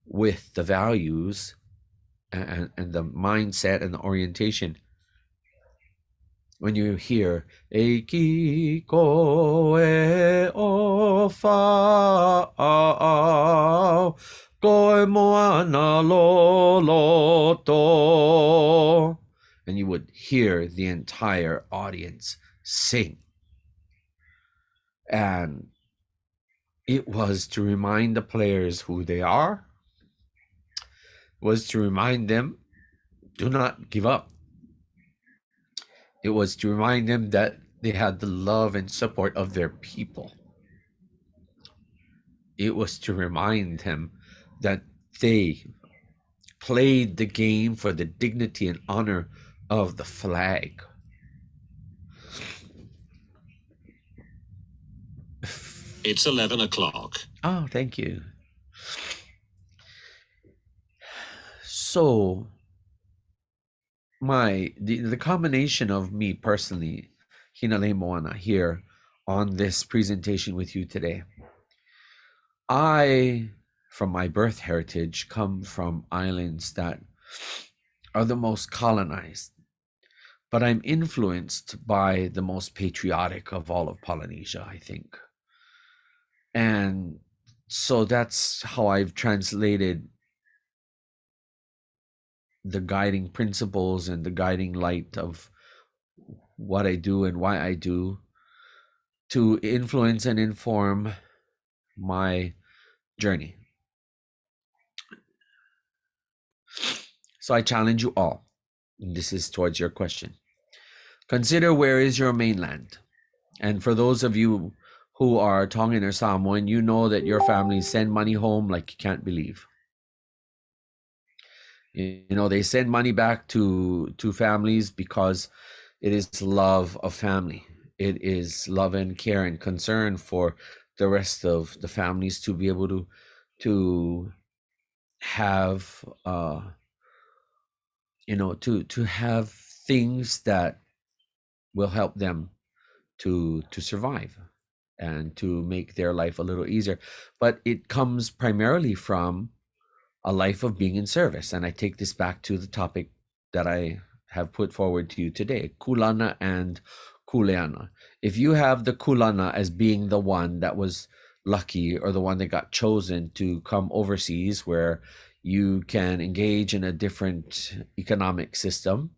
with the values and the mindset and the orientation. When you hear Eiki koe o whāau, koe moana loloto, and you would hear the entire audience sing. And it was to remind the players who they are, was to remind them, do not give up. It was to remind them that they had the love and support of their people. It was to remind them that they played the game for the dignity and honor of the flag. It's 11 o'clock. Oh, thank you. So the combination of me personally, Hinale Moana, here on this presentation with you today, I from my birth heritage come from islands that are the most colonized. But I'm influenced by the most patriotic of all of Polynesia, I think. And so that's how I've translated the guiding principles and the guiding light of what I do and why I do to influence and inform my journey. So I challenge you all, and this is towards your question. Consider, where is your mainland? And for those of you who are Tongan or Samoan, you know that your families send money home like you can't believe. You know, they send money back to families because it is love of family. It is love and care and concern for the rest of the families to be able to have to have things that will help them to survive and to make their life a little easier. But it comes primarily from a life of being in service. And I take this back to the topic that I have put forward to you today, kulana and kuleana. If you have the kulana as being the one that was lucky or the one that got chosen to come overseas, where you can engage in a different economic system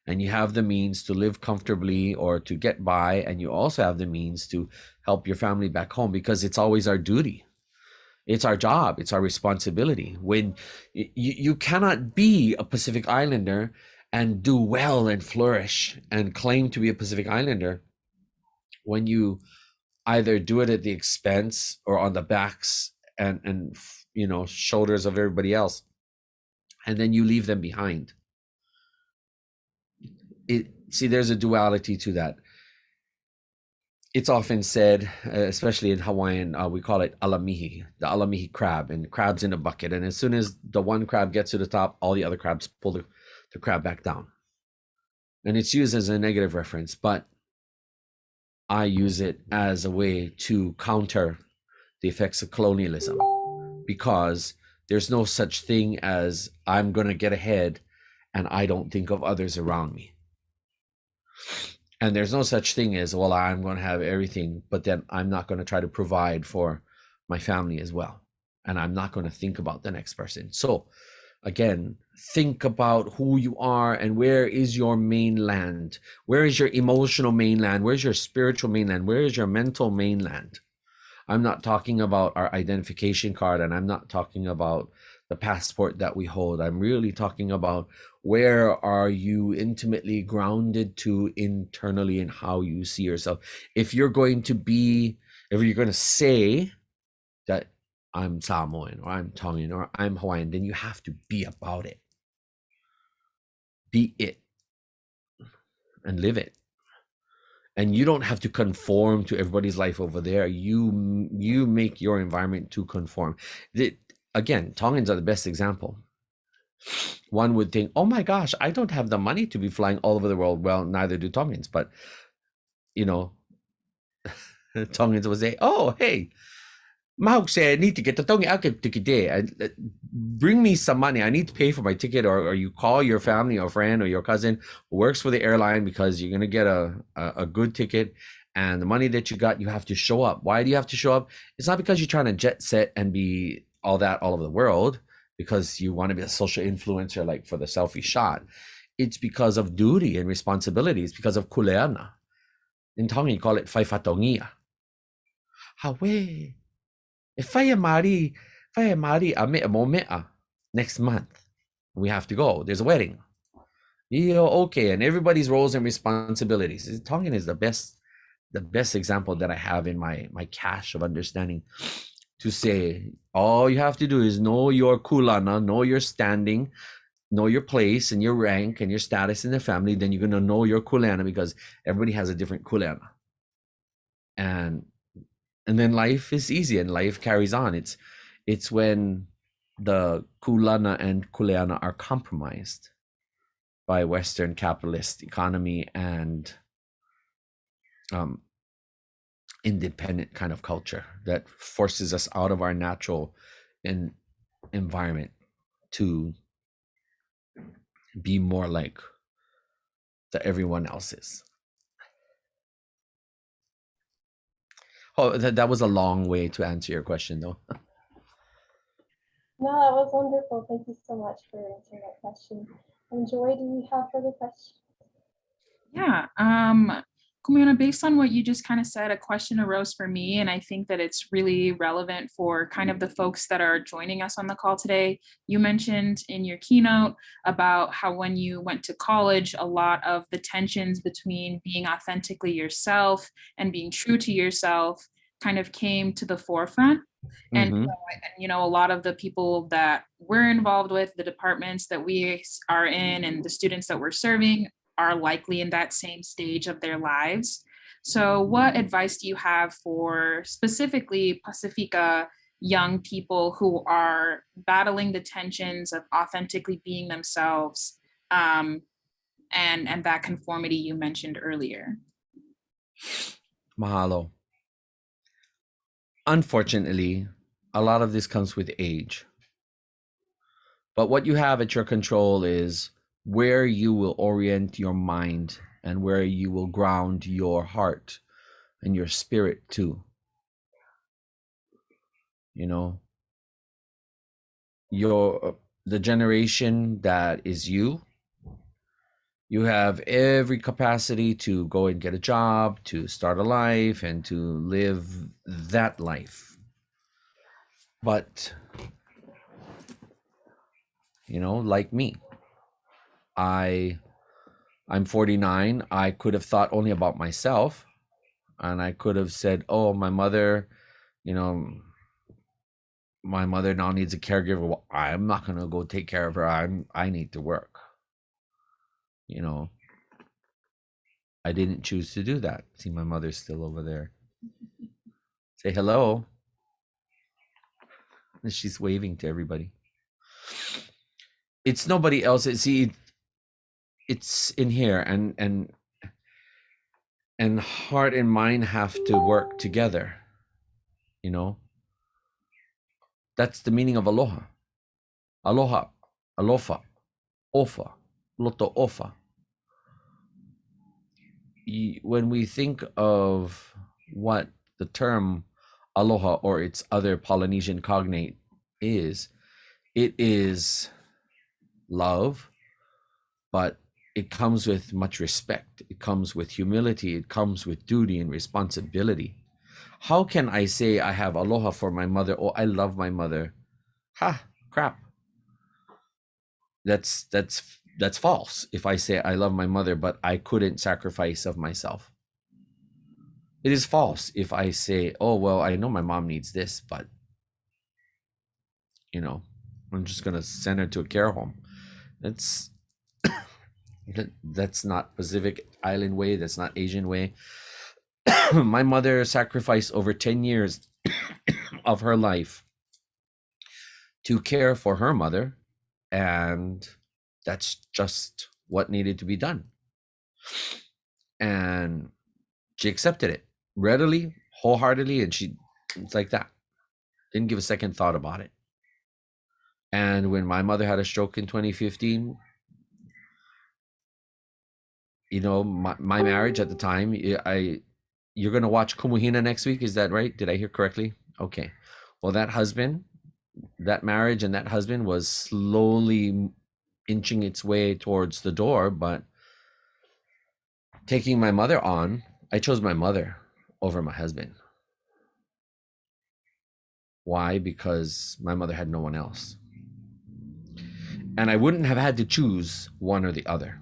and you have the means to live comfortably or to get by, and you also have the means to help your family back home, because it's always our duty. It's our job. It's our responsibility. When you cannot be a Pacific Islander and do well and flourish and claim to be a Pacific Islander when you either do it at the expense or on the backs and shoulders of everybody else, and then you leave them behind. There's a duality to that. It's often said, especially in Hawaiian, we call it alamihi, the alamihi crab, and crabs in a bucket. And as soon as the one crab gets to the top, all the other crabs pull the crab back down. And it's used as a negative reference, but I use it as a way to counter the effects of colonialism, because there's no such thing as I'm going to get ahead and I don't think of others around me. And there's no such thing as, well, I'm going to have everything, but then I'm not going to try to provide for my family as well. And I'm not going to think about the next person. So again, think about who you are and where is your mainland? Where is your emotional mainland? Where's your spiritual mainland? Where is your mental mainland? I'm not talking about our identification card, and I'm not talking about the passport that we hold. I'm really talking about, where are you intimately grounded to internally and how you see yourself. If you're going to say that I'm Samoan or I'm Tongan or I'm Hawaiian, then you have to be about it. Be it and live it. And you don't have to conform to everybody's life over there. You make your environment to conform. Again, Tongans are the best example. One would think, oh my gosh, I don't have the money to be flying all over the world. Well, neither do Tongans, but Tongans will say, oh, hey, Mahok said, I need to get the Tongan ticket there. Bring me some money. I need to pay for my ticket. Or you call your family or friend or your cousin who works for the airline, because you're going to get a good ticket. And the money that you got, you have to show up. Why do you have to show up? It's not because you're trying to jet set and be all over the world, because you want to be a social influencer, like for the selfie shot. It's because of duty and responsibility. It's because of kuleana. In Tongan, you call it whaiwhatongia. Hawe. If I mari a mea mo mea next month, we have to go. There's a wedding. Okay, and everybody's roles and responsibilities. Tongan is the best example that I have in my cache of understanding, to say all you have to do is know your kulana, know your standing, know your place and your rank and your status in the family. Then you're going to know your kuleana, because everybody has a different kuleana. And then life is easy and life carries on. It's when the kulana and kuleana are compromised by Western capitalist economy and independent kind of culture that forces us out of our natural and environment to be more like the everyone else's. Oh, that was a long way to answer your question, though. No, that was wonderful. Thank you so much for answering that question. And Joy, do you have further questions? Yeah, Kumu Hina, based on what you just kind of said, a question arose for me, and I think that it's really relevant for kind of the folks that are joining us on the call today. You mentioned in your keynote about how when you went to college, a lot of the tensions between being authentically yourself and being true to yourself kind of came to the forefront. And you know, a lot of the people that we're involved with, the departments that we are in, and the students that we're serving are likely in that same stage of their lives. So what advice do you have for specifically Pacifica young people who are battling the tensions of authentically being themselves, and that conformity you mentioned earlier? Mahalo. Unfortunately, a lot of this comes with age. But what you have at your control is where you will orient your mind and where you will ground your heart and your spirit to. You know, the generation that is you have every capacity to go and get a job, to start a life, and to live that life. But, you know, like me, I'm 49. I could have thought only about myself, and I could have said, oh, my mother, you know, my mother now needs a caregiver. Well, I'm not going to go take care of her. I need to work. You know, I didn't choose to do that. See, my mother's still over there. Say hello. And she's waving to everybody. It's nobody else. See, it's in here, and heart and mind have to work together. You know, that's the meaning of aloha. Aloha, alofa, ofa, loto ofa. When we think of what the term aloha or its other Polynesian cognate is, it is love, but it comes with much respect. It comes with humility. It comes with duty and responsibility. How can I say I have aloha for my mother? Oh, I love my mother. Ha, crap. That's false. If I say I love my mother, but I couldn't sacrifice of myself. It is false if I say, oh, well, I know my mom needs this, but, you know, I'm just going to send her to a care home. That's not Pacific Island way. That's not Asian way. My mother sacrificed over 10 years of her life to care for her mother, and that's just what needed to be done. And she accepted it readily, wholeheartedly, and it's like that. Didn't give a second thought about it. And when my mother had a stroke in 2015, you know, my marriage at the time, you're going to watch Kumu Hina next week. Is that right? Did I hear correctly? Okay. Well, that marriage and that husband was slowly inching its way towards the door, but taking my mother on, I chose my mother over my husband. Why? Because my mother had no one else. And I wouldn't have had to choose one or the other.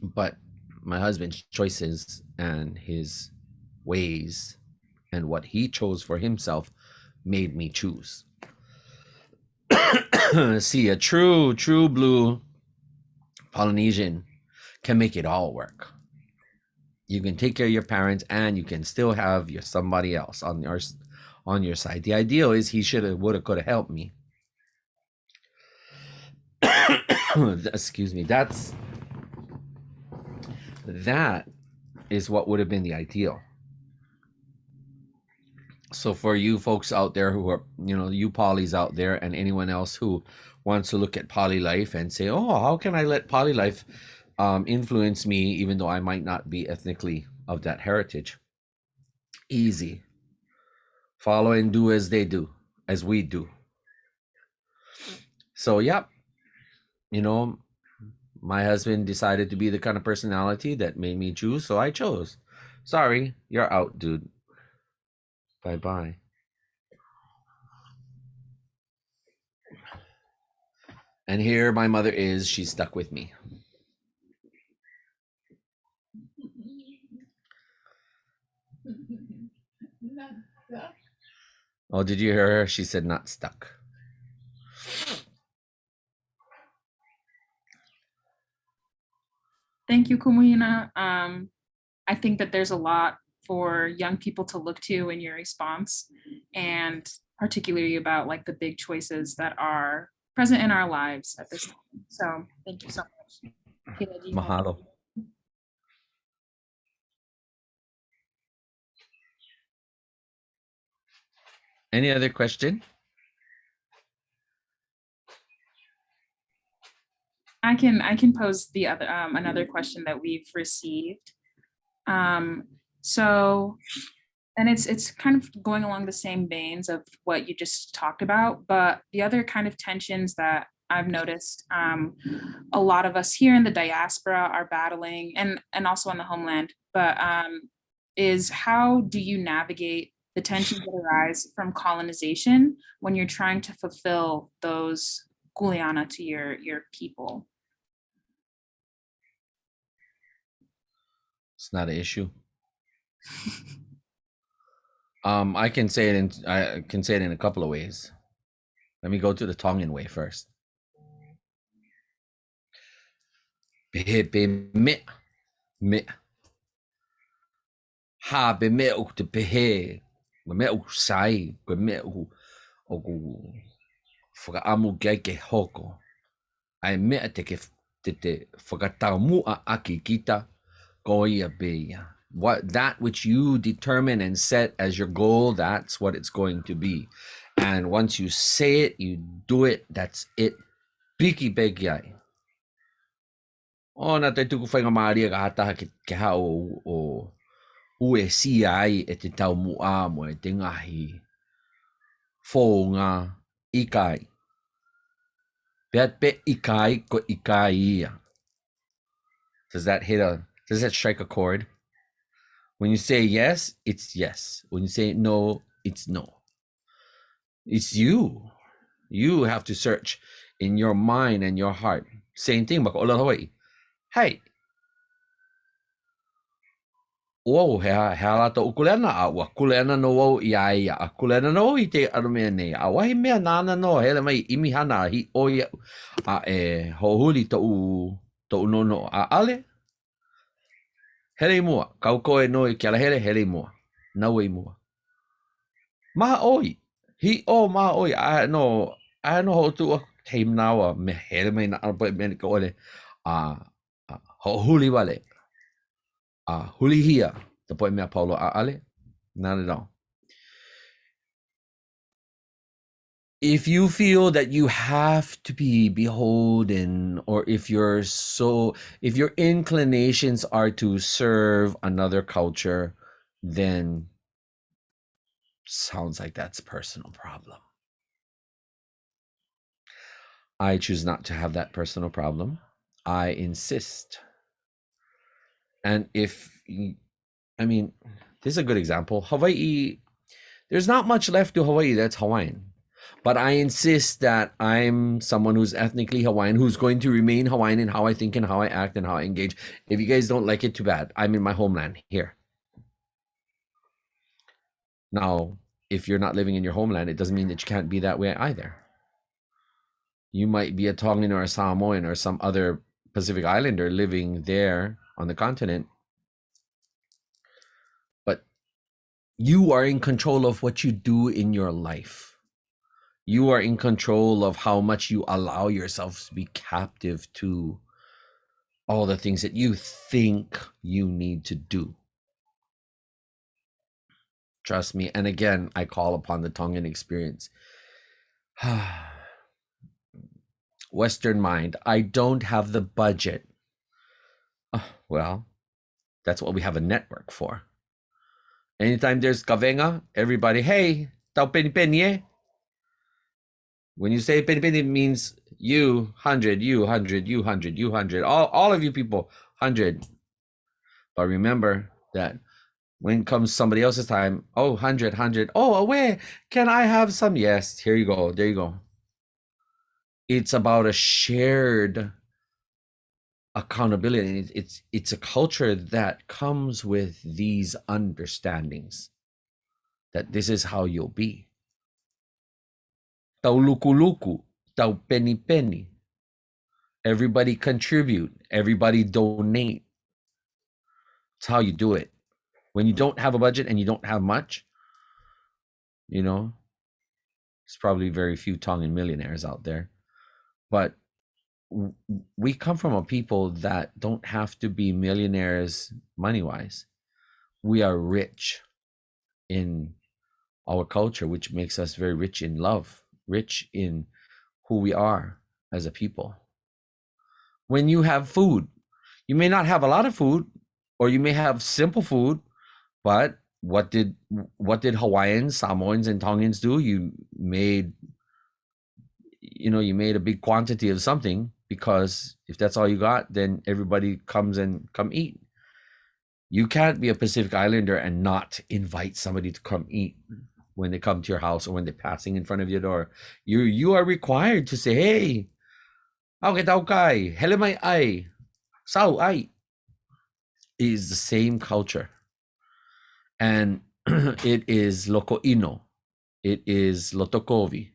But my husband's choices and his ways and what he chose for himself made me choose. See, a true blue Polynesian can make it all work. You can take care of your parents and you can still have somebody else on your side. The ideal is he should have, would have, could have helped me. Excuse me. That is what would have been the ideal. So for you folks out there who are, you polys out there and anyone else who wants to look at poly life and say, oh, how can I let poly life influence me even though I might not be ethnically of that heritage? Easy. Follow and do as they do, as we do. So, yeah, my husband decided to be the kind of personality that made me choose, so I chose. Sorry, you're out, dude. Bye-bye. And here my mother is. She's stuck with me. Oh, did you hear her? She said not stuck. Thank you, Kumu Hina. I think that there's a lot for young people to look to in your response, and particularly about like the big choices that are present in our lives at this time. So thank you so much. Kayla, do you have- Mahalo. Any other question? I can pose the other another question that we've received. So, and it's kind of going along the same veins of what you just talked about, but the other kind of tensions that I've noticed, a lot of us here in the diaspora are battling, and also on the homeland, but is how do you navigate the tensions that arise from colonization when you're trying to fulfill those kuleana to your people? It's not an issue. I can say it in a couple of ways. Let me go to the Tongan way first. Pehe me ha be me o te pehe me o sai me o whakaamu gai ke hoko. Ai mea te whakatamua aki kita goia beia. That which you determine and set as your goal, that's what it's going to be. And once you say it, you do it, that's it. Piki begiai. O na te tuku whainga maaria ka hataha ke ha o ue si ai e te tau mua mo e te ngahi whōnga ikai. Peat pe ikai ko ikai ia. Does that strike a chord? When you say yes, it's yes. When you say no, it's no. It's you. You have to search in your mind and your heart. Same thing, baka ola Hawaii. Hey. Whoa, he alata o kuleana awa. Kuleana no wau ia. A kuleana no I te arumea nei. A wahi mea nana no hele mai imihana hi oia a e hohuli to no a ale. Hele mua. Kau koe no I kia hele mua. Nau I mua. Maha oi. Hi o maha oi. I no ho tu teim nawa me hele mai na arpa me ko ole hohuli wale. Huli hia. The point mea paulo a ale. Not at all. If you feel that you have to be beholden, or if your inclinations are to serve another culture, then sounds like that's a personal problem. I choose not to have that personal problem. I insist. And this is a good example. Hawaii, there's not much left to Hawaii that's Hawaiian. But I insist that I'm someone who's ethnically Hawaiian, who's going to remain Hawaiian in how I think and how I act and how I engage. If you guys don't like it, too bad. I'm in my homeland here. Now, if you're not living in your homeland, it doesn't mean that you can't be that way either. You might be a Tongan or a Samoan or some other Pacific Islander living there on the continent. But you are in control of what you do in your life. You are in control of how much you allow yourself to be captive to all the things that you think you need to do. Trust me. And again, I call upon the Tongan experience. Western mind, I don't have the budget. Well, that's what we have a network for. Anytime there's kavenga, everybody, hey, tau penny penny, eh? When you say penny penny, it means you, 100, you, 100, you, 100, you, 100. All of you people, 100. But remember that when comes somebody else's time, oh, 100, 100. Oh, away. Can I have some? Yes, here you go. There you go. It's about a shared accountability. It's a culture that comes with these understandings that this is how you'll be. Tau luku luku, tau penny penny. Everybody contribute. Everybody donate. It's how you do it. When you don't have a budget and you don't have much, you know, there's probably very few Tongan millionaires out there. But we come from a people that don't have to be millionaires money-wise. We are rich in our culture, which makes us very rich in love, rich in who we are as a people. When you have food, you may not have a lot of food, or you may have simple food, but what did Hawaiians, Samoans, and Tongans do? You made a big quantity of something, because if that's all you got, then everybody come eat. You can't be a Pacific Islander and not invite somebody to come eat when they come to your house or when they're passing in front of your door. You are required to say, hey, okay, tau kai, hele mai ai, sau ai. It is the same culture. And it is loko'ino. It is lotokovi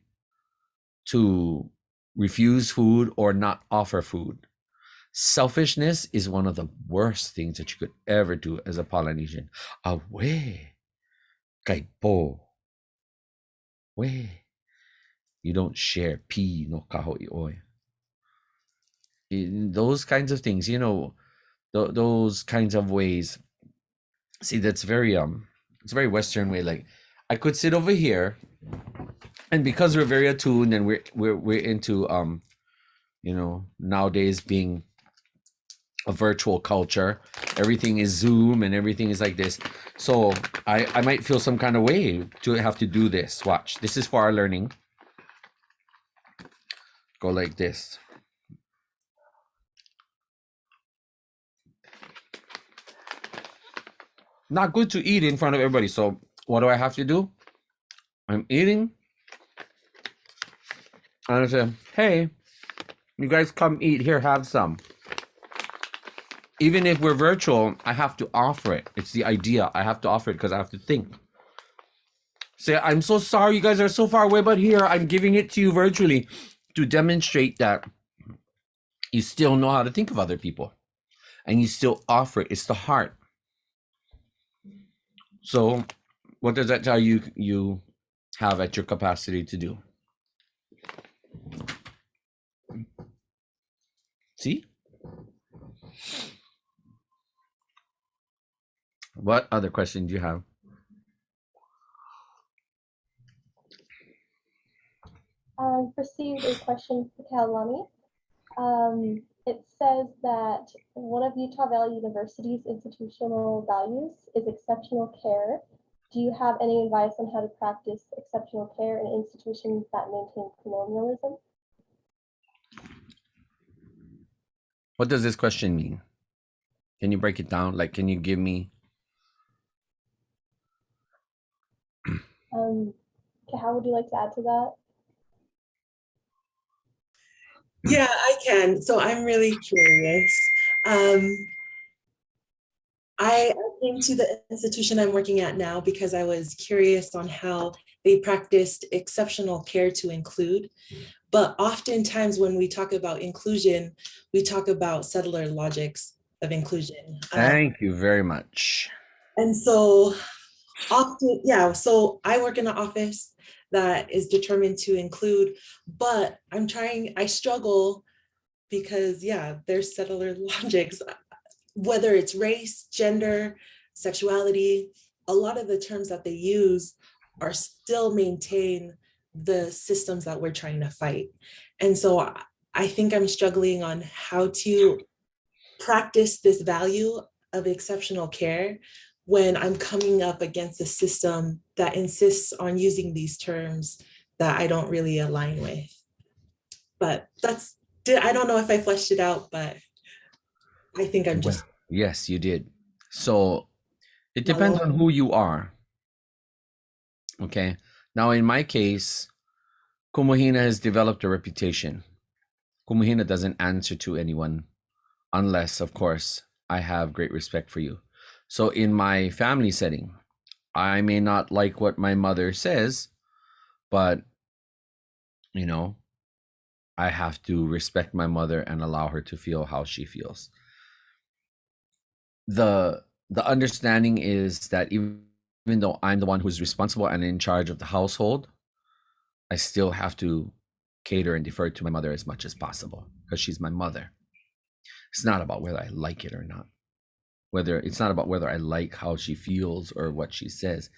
to refuse food or not offer food. Selfishness is one of the worst things that you could ever do as a Polynesian. Awe, kaipo, we. You don't share pi no kaho'i oi. In those kinds of things, those kinds of ways. See, that's very it's a very Western way. Like, I could sit over here, and because we're very attuned and we're into nowadays being a virtual culture, everything is Zoom and everything is like this. So I might feel some kind of way to have to do this. Watch, this is for our learning. Go like this. Not good to eat in front of everybody. So what do I have to do? I'm eating. And I say, hey, you guys come eat here, have some. Even if we're virtual, I have to offer it. It's the idea. I have to offer it because I have to think. Say, I'm so sorry you guys are so far away, but here, I'm giving it to you virtually to demonstrate that you still know how to think of other people. And you still offer it. It's the heart. So what does that tell you you have at your capacity to do? See? What other question do you have? I received a question for Kaulani. It says that one of Utah Valley University's institutional values is exceptional care. Do you have any advice on how to practice exceptional care in institutions that maintain colonialism? What does this question mean? Can you break it down? Like, can you give me? How would you like to add to that? Yeah, I can. So I'm really curious. I came to the institution I'm working at now because I was curious on how they practiced exceptional care to include. But oftentimes when we talk about inclusion, we talk about settler logics of inclusion. Thank you very much. And so often, so I work in an office that is determined to include, but I struggle because there's settler logics, whether it's race, gender, sexuality, a lot of the terms that they use are still maintain the systems that we're trying to fight. And so I think I'm struggling on how to practice this value of exceptional care when I'm coming up against a system that insists on using these terms that I don't really align with. But I don't know if I fleshed it out, but I think I'm just. Yes, you did. So it depends on who you are. Okay. Now, in my case, Kumu Hina has developed a reputation. Kumu Hina doesn't answer to anyone unless, of course, I have great respect for you. So in my family setting, I may not like what my mother says, but, you know, I have to respect my mother and allow her to feel how she feels. The understanding is that even though I'm the one who's responsible and in charge of the household, I still have to cater and defer to my mother as much as possible because she's my mother. It's not about whether I like it or not. It's not about whether I like how she feels or what she says.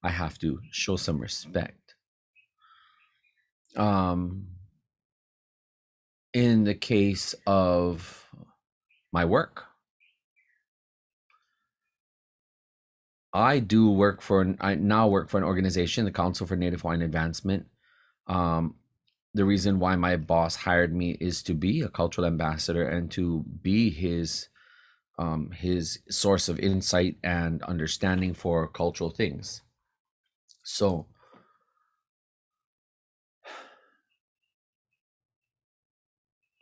I have to show some respect. In the case of my work, I now work for an organization, the Council for Native Hawaiian Advancement. The reason why my boss hired me is to be a cultural ambassador and to be his source of insight and understanding for cultural things. So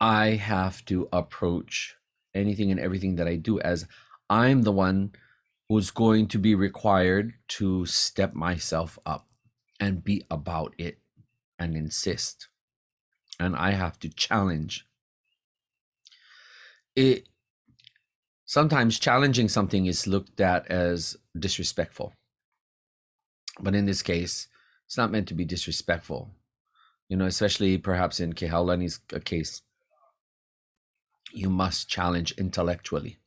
I have to approach anything and everything that I do as I'm the one who's going to be required to step myself up and be about it and insist. And I have to challenge it. Sometimes challenging something is looked at as disrespectful. But in this case, it's not meant to be disrespectful. You know, especially perhaps in Kehaulani's case, you must challenge intellectually,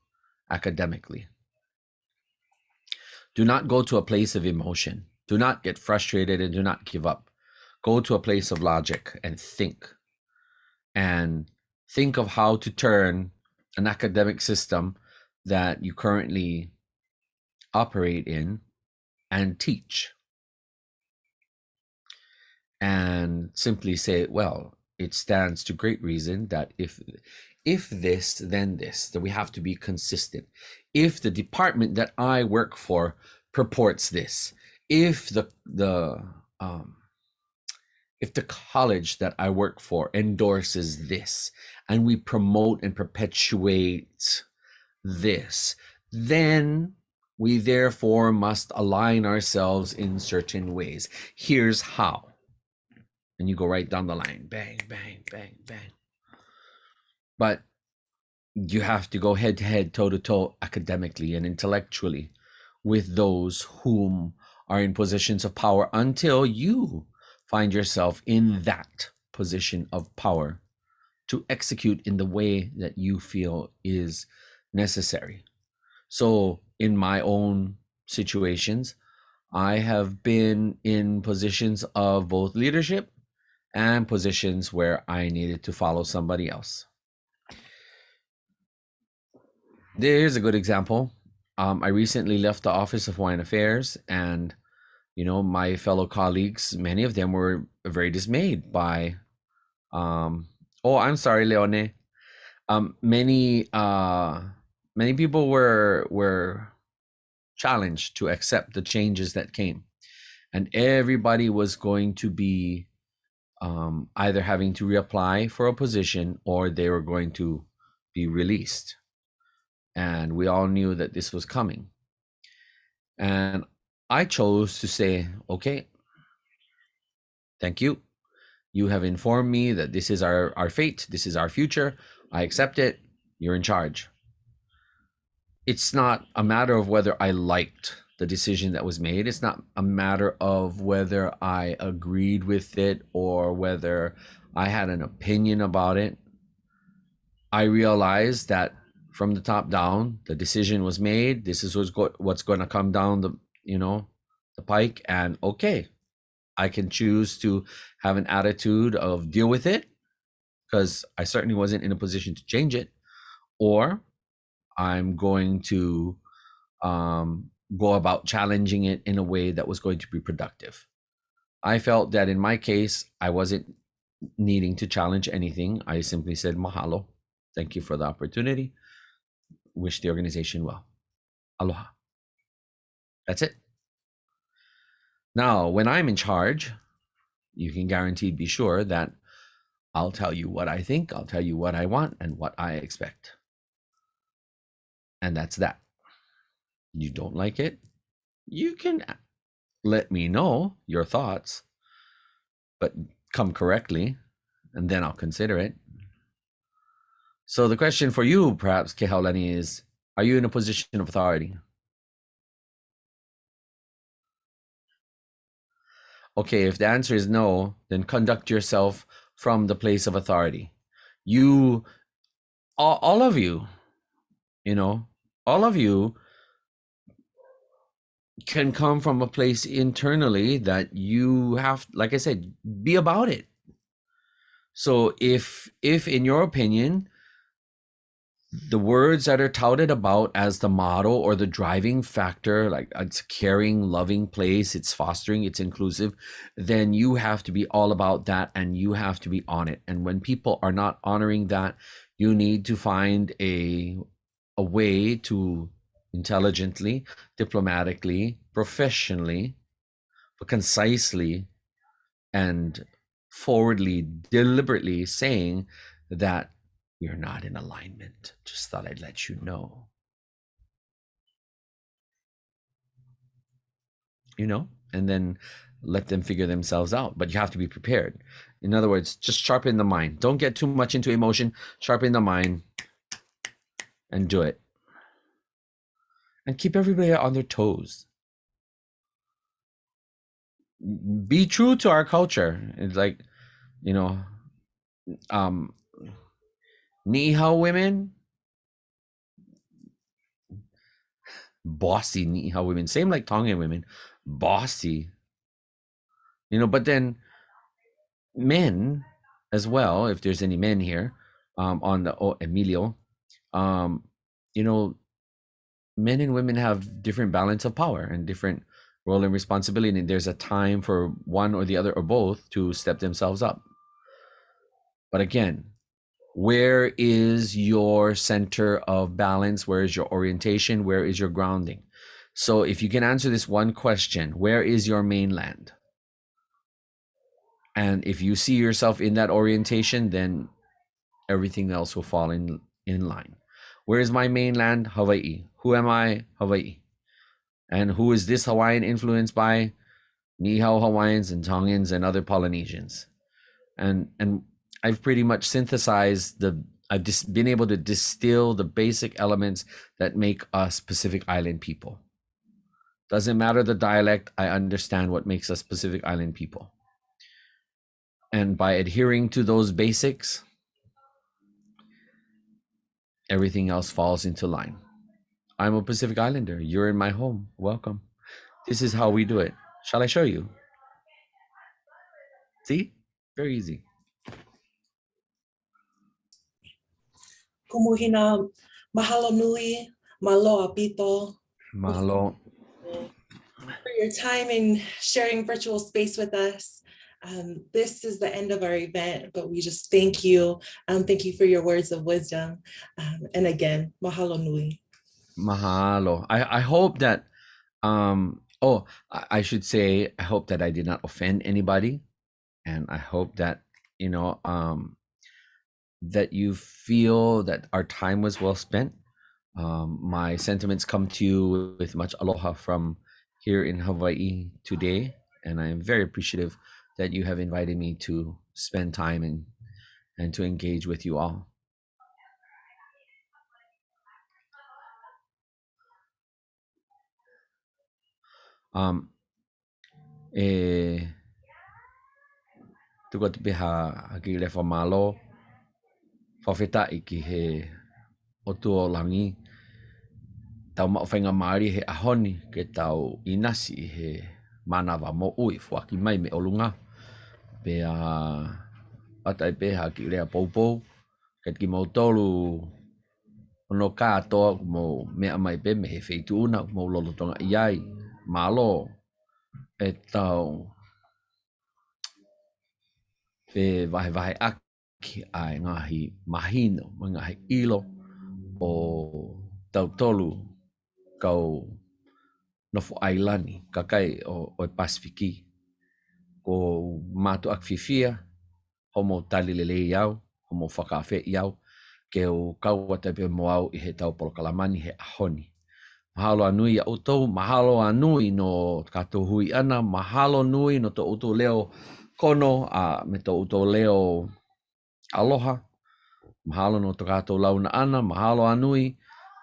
academically. Do not go to a place of emotion. Do not get frustrated and do not give up. Go to a place of logic and think. And think of how to turn an academic system that you currently operate in and teach. And simply say, well, it stands to great reason that if this, then this, that we have to be consistent. If the department that I work for purports this, if the college that I work for endorses this, and we promote and perpetuate this, then we therefore must align ourselves in certain ways. Here's how. And you go right down the line, bang, bang, bang, bang. But you have to go head to head, toe to toe, academically and intellectually with those whom are in positions of power until you find yourself in that position of power to execute in the way that you feel is necessary. So in my own situations, I have been in positions of both leadership and positions where I needed to follow somebody else. There's a good example. I recently left the Office of Hawaiian Affairs, and my fellow colleagues, many of them were very dismayed by I'm sorry, Leone. Many people were challenged to accept the changes that came, and everybody was going to be either having to reapply for a position or they were going to be released. And we all knew that this was coming. And I chose to say, okay, thank you. You have informed me that this is our fate. This is our future. I accept it. You're in charge. It's not a matter of whether I liked the decision that was made. It's not a matter of whether I agreed with it or whether I had an opinion about it. I realized that from the top down, the decision was made. This is what's going to come down the pike, and okay, I can choose to have an attitude of deal with it because I certainly wasn't in a position to change it, or I'm going to go about challenging it in a way that was going to be productive. I felt that in my case, I wasn't needing to challenge anything. I simply said, mahalo. Thank you for the opportunity. Wish the organization well. Aloha. That's it. Now, when I'm in charge, you can guaranteed be sure that I'll tell you what I think, I'll tell you what I want and what I expect. And that's that. You don't like it? You can let me know your thoughts, but come correctly, and then I'll consider it. So the question for you, perhaps, Kehaulani, is, are you in a position of authority? Okay, if the answer is no, then conduct yourself from the place of authority. You, all of you, all of you can come from a place internally that you have, like I said, be about it. So if in your opinion, the words that are touted about as the motto or the driving factor, like it's a caring, loving place, it's fostering, it's inclusive, then you have to be all about that and you have to be on it. And when people are not honoring that, you need to find a way to intelligently, diplomatically, professionally, but concisely and forwardly, deliberately saying that you're not in alignment. Just thought I'd let you know. And then let them figure themselves out. But you have to be prepared. In other words, just sharpen the mind. Don't get too much into emotion. Sharpen the mind and do it. And keep everybody on their toes. Be true to our culture. It's like, Nihao women, bossy Nihao women, same like Tongan women, bossy. But then men as well, if there's any men here, on the Emilio, men and women have different balance of power and different role and responsibility. And there's a time for one or the other or both to step themselves up. But again, where is your center of balance? Where is your orientation? Where is your grounding? So if you can answer this one question, where is your mainland? And if you see yourself in that orientation, then everything else will fall in line. Where is my mainland? Hawaii. Who am I? Hawaii. And who is this Hawaiian influenced by? Nihao Hawaiians and Tongans and other Polynesians. And I've pretty much synthesized I've just been able to distill the basic elements that make us Pacific Island people. Doesn't matter the dialect, I understand what makes us Pacific Island people. And by adhering to those basics, everything else falls into line. I'm a Pacific Islander. You're in my home. Welcome. This is how we do it. Shall I show you? See? Very easy. Kumu Hina, mahalo nui, maloa pito. Mahalo. For your time and sharing virtual space with us. This is the end of our event, but we just thank you. Thank you for your words of wisdom. And again, mahalo nui. Mahalo. I hope that, I should say, I hope that I did not offend anybody. And I hope that, that you feel that our time was well spent. My sentiments come to you with much aloha from here in Hawaii today. And I am very appreciative that you have invited me to spend time and to engage with you all. Tugot biha agile famalo fafeta iki he otuo langi tau mawhainga Māori he ahoni ke tau inasi he manawa mo ui whaki mai me olunga. Pea atai peha ki rea poupou, ke ki mau tolu ono kātoa mo mea mai pe me he wheituuna mo lolotonga iai. Mahalo e tau pe vahe aki ai ngahi mahino, ngahi ilo o tau tolu kau nofo ailani, kakai o Pasifiki. Ko mātu ak whiwhia, homo tali lele iau, homo whakawhe iau, ke o kau atai pe mo au i he tau polokalamani he ahoni. Mahalo anui a utou, mahalo anui no kato hui ana, mahalo nui no to utou leo kono, me to utou leo aloha, mahalo no to kato launa ana, mahalo anui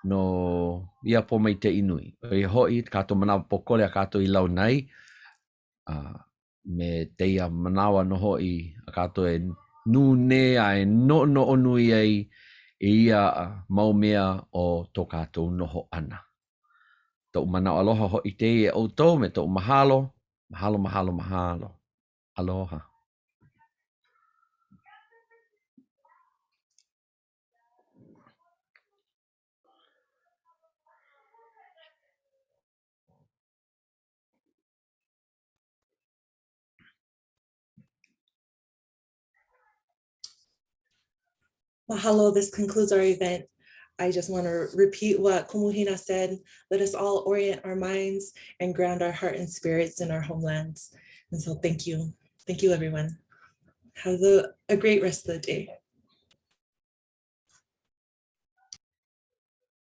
no ia po mai te inui. E hoi kato manawa pokole a kato i launai, me teia manawa no hoi a kato e nune a e no onui ai e ia maumea o to kato noho ana. Tau manao aloha hoi te e outou me tau mahalo, mahalo, mahalo, mahalo. Aloha. Mahalo, this concludes our event. I just want to repeat what Kumu Hina said. Let us all orient our minds and ground our heart and spirits in our homelands. And so thank you. Thank you, everyone. Have a great rest of the day.